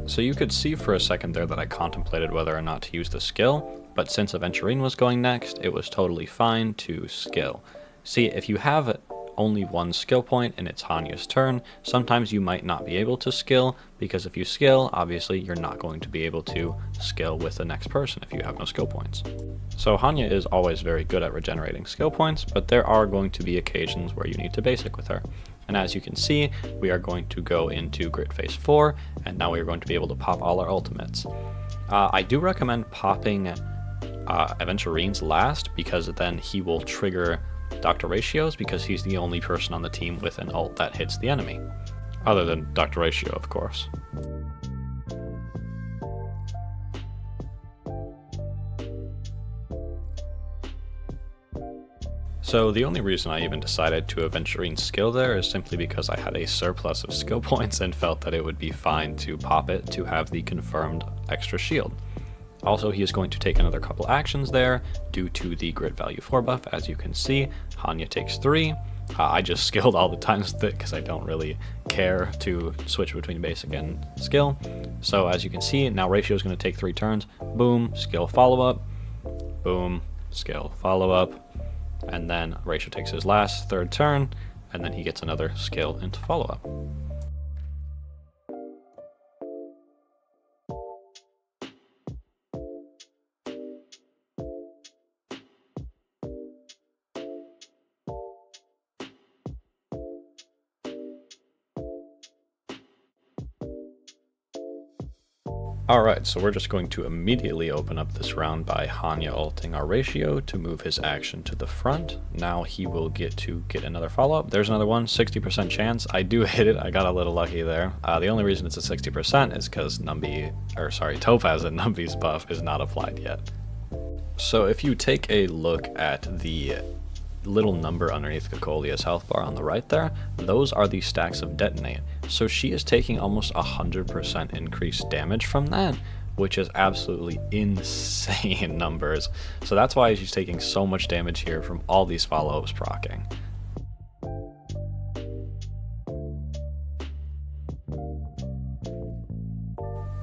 A: So you could see for a second there that I contemplated whether or not to use the skill, but since Aventurine was going next, it was totally fine to skill. See, if you have only one skill point and it's Hanya's turn, sometimes you might not be able to skill, because if you skill, obviously you're not going to be able to skill with the next person if you have no skill points. So Hanya is always very good at regenerating skill points, but there are going to be occasions where you need to basic with her. And as you can see, we are going to go into Grit Phase 4, and now we are going to be able to pop all our ultimates. I do recommend popping Aventurine's last, because then he will trigger Dr. Ratio's, because he's the only person on the team with an ult that hits the enemy. Other than Dr. Ratio, of course. So the only reason I even decided to Aventurine's skill there is simply because I had a surplus of skill points and felt that it would be fine to pop it to have the confirmed extra shield. Also, he is going to take another couple actions there due to the grit value 4 buff. As you can see, Hanya takes 3. I just skilled all the times with it because I don't really care to switch between basic and skill. So as you can see, now Ratio is going to take 3 turns. Boom, skill follow-up. Boom, skill follow-up. And then Ratio takes his last, 3rd turn, and then he gets another skill into follow-up. Alright, so we're just going to immediately open up this round by Hanya ulting our Ratio to move his action to the front. Now he will get to get another follow-up. There's another one, 60% chance. I do hit it, I got a little lucky there. The only reason it's a 60% is because Topaz and Numby's buff is not applied yet. So if you take a look at the little number underneath Cocolia's health bar on the right there, those are the stacks of detonate. So she is taking almost 100% increased damage from that, which is absolutely insane numbers. So that's why she's taking so much damage here from all these follow-ups proccing.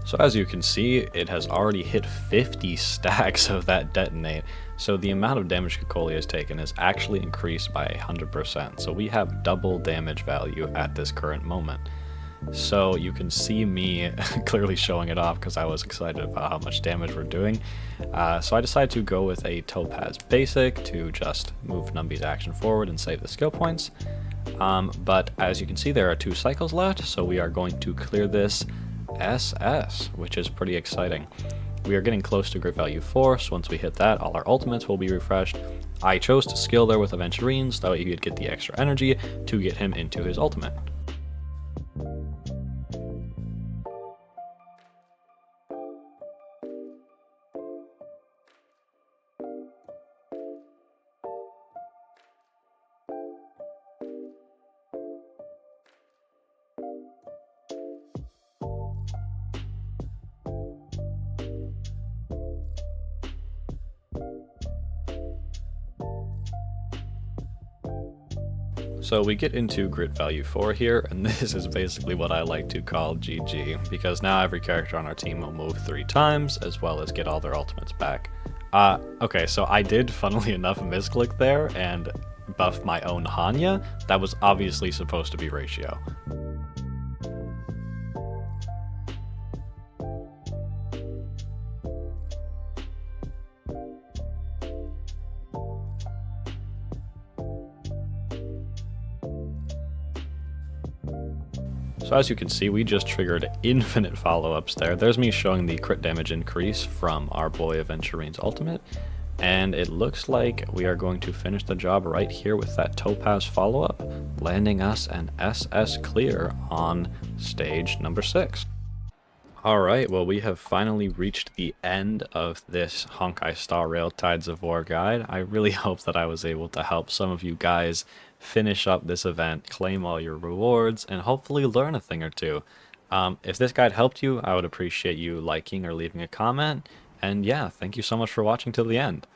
A: So as you can see, it has already hit 50 stacks of that detonate, so the amount of damage Cocolia has taken is actually increased by 100%, so we have double damage value at this current moment. So you can see me clearly showing it off because I was excited about how much damage we're doing. So I decided to go with a Topaz Basic to just move Numby's action forward and save the skill points. But as you can see, there are 2 cycles left, so we are going to clear this SS, which is pretty exciting. We are getting close to grit value 4, so once we hit that, all our ultimates will be refreshed. I chose to skill there with Aventurine, so that way you could get the extra energy to get him into his ultimate. So we get into grit value 4 here, and this is basically what I like to call GG, because now every character on our team will move 3 times, as well as get all their ultimates back. Okay, so I did, funnily enough, misclick there and buff my own Hanya. That was obviously supposed to be Ratio. So as you can see, we just triggered infinite follow-ups there. There's me showing the crit damage increase from our boy Aventurine's ultimate, and it looks like we are going to finish the job right here with that Topaz follow-up, landing us an SS clear on stage number 6. Alright, well we have finally reached the end of this Honkai Star Rail Tides of War guide. I really hope that I was able to help some of you guys finish up this event, claim all your rewards, and hopefully learn a thing or two. If this guide helped you, I would appreciate you liking or leaving a comment, and yeah, thank you so much for watching till the end.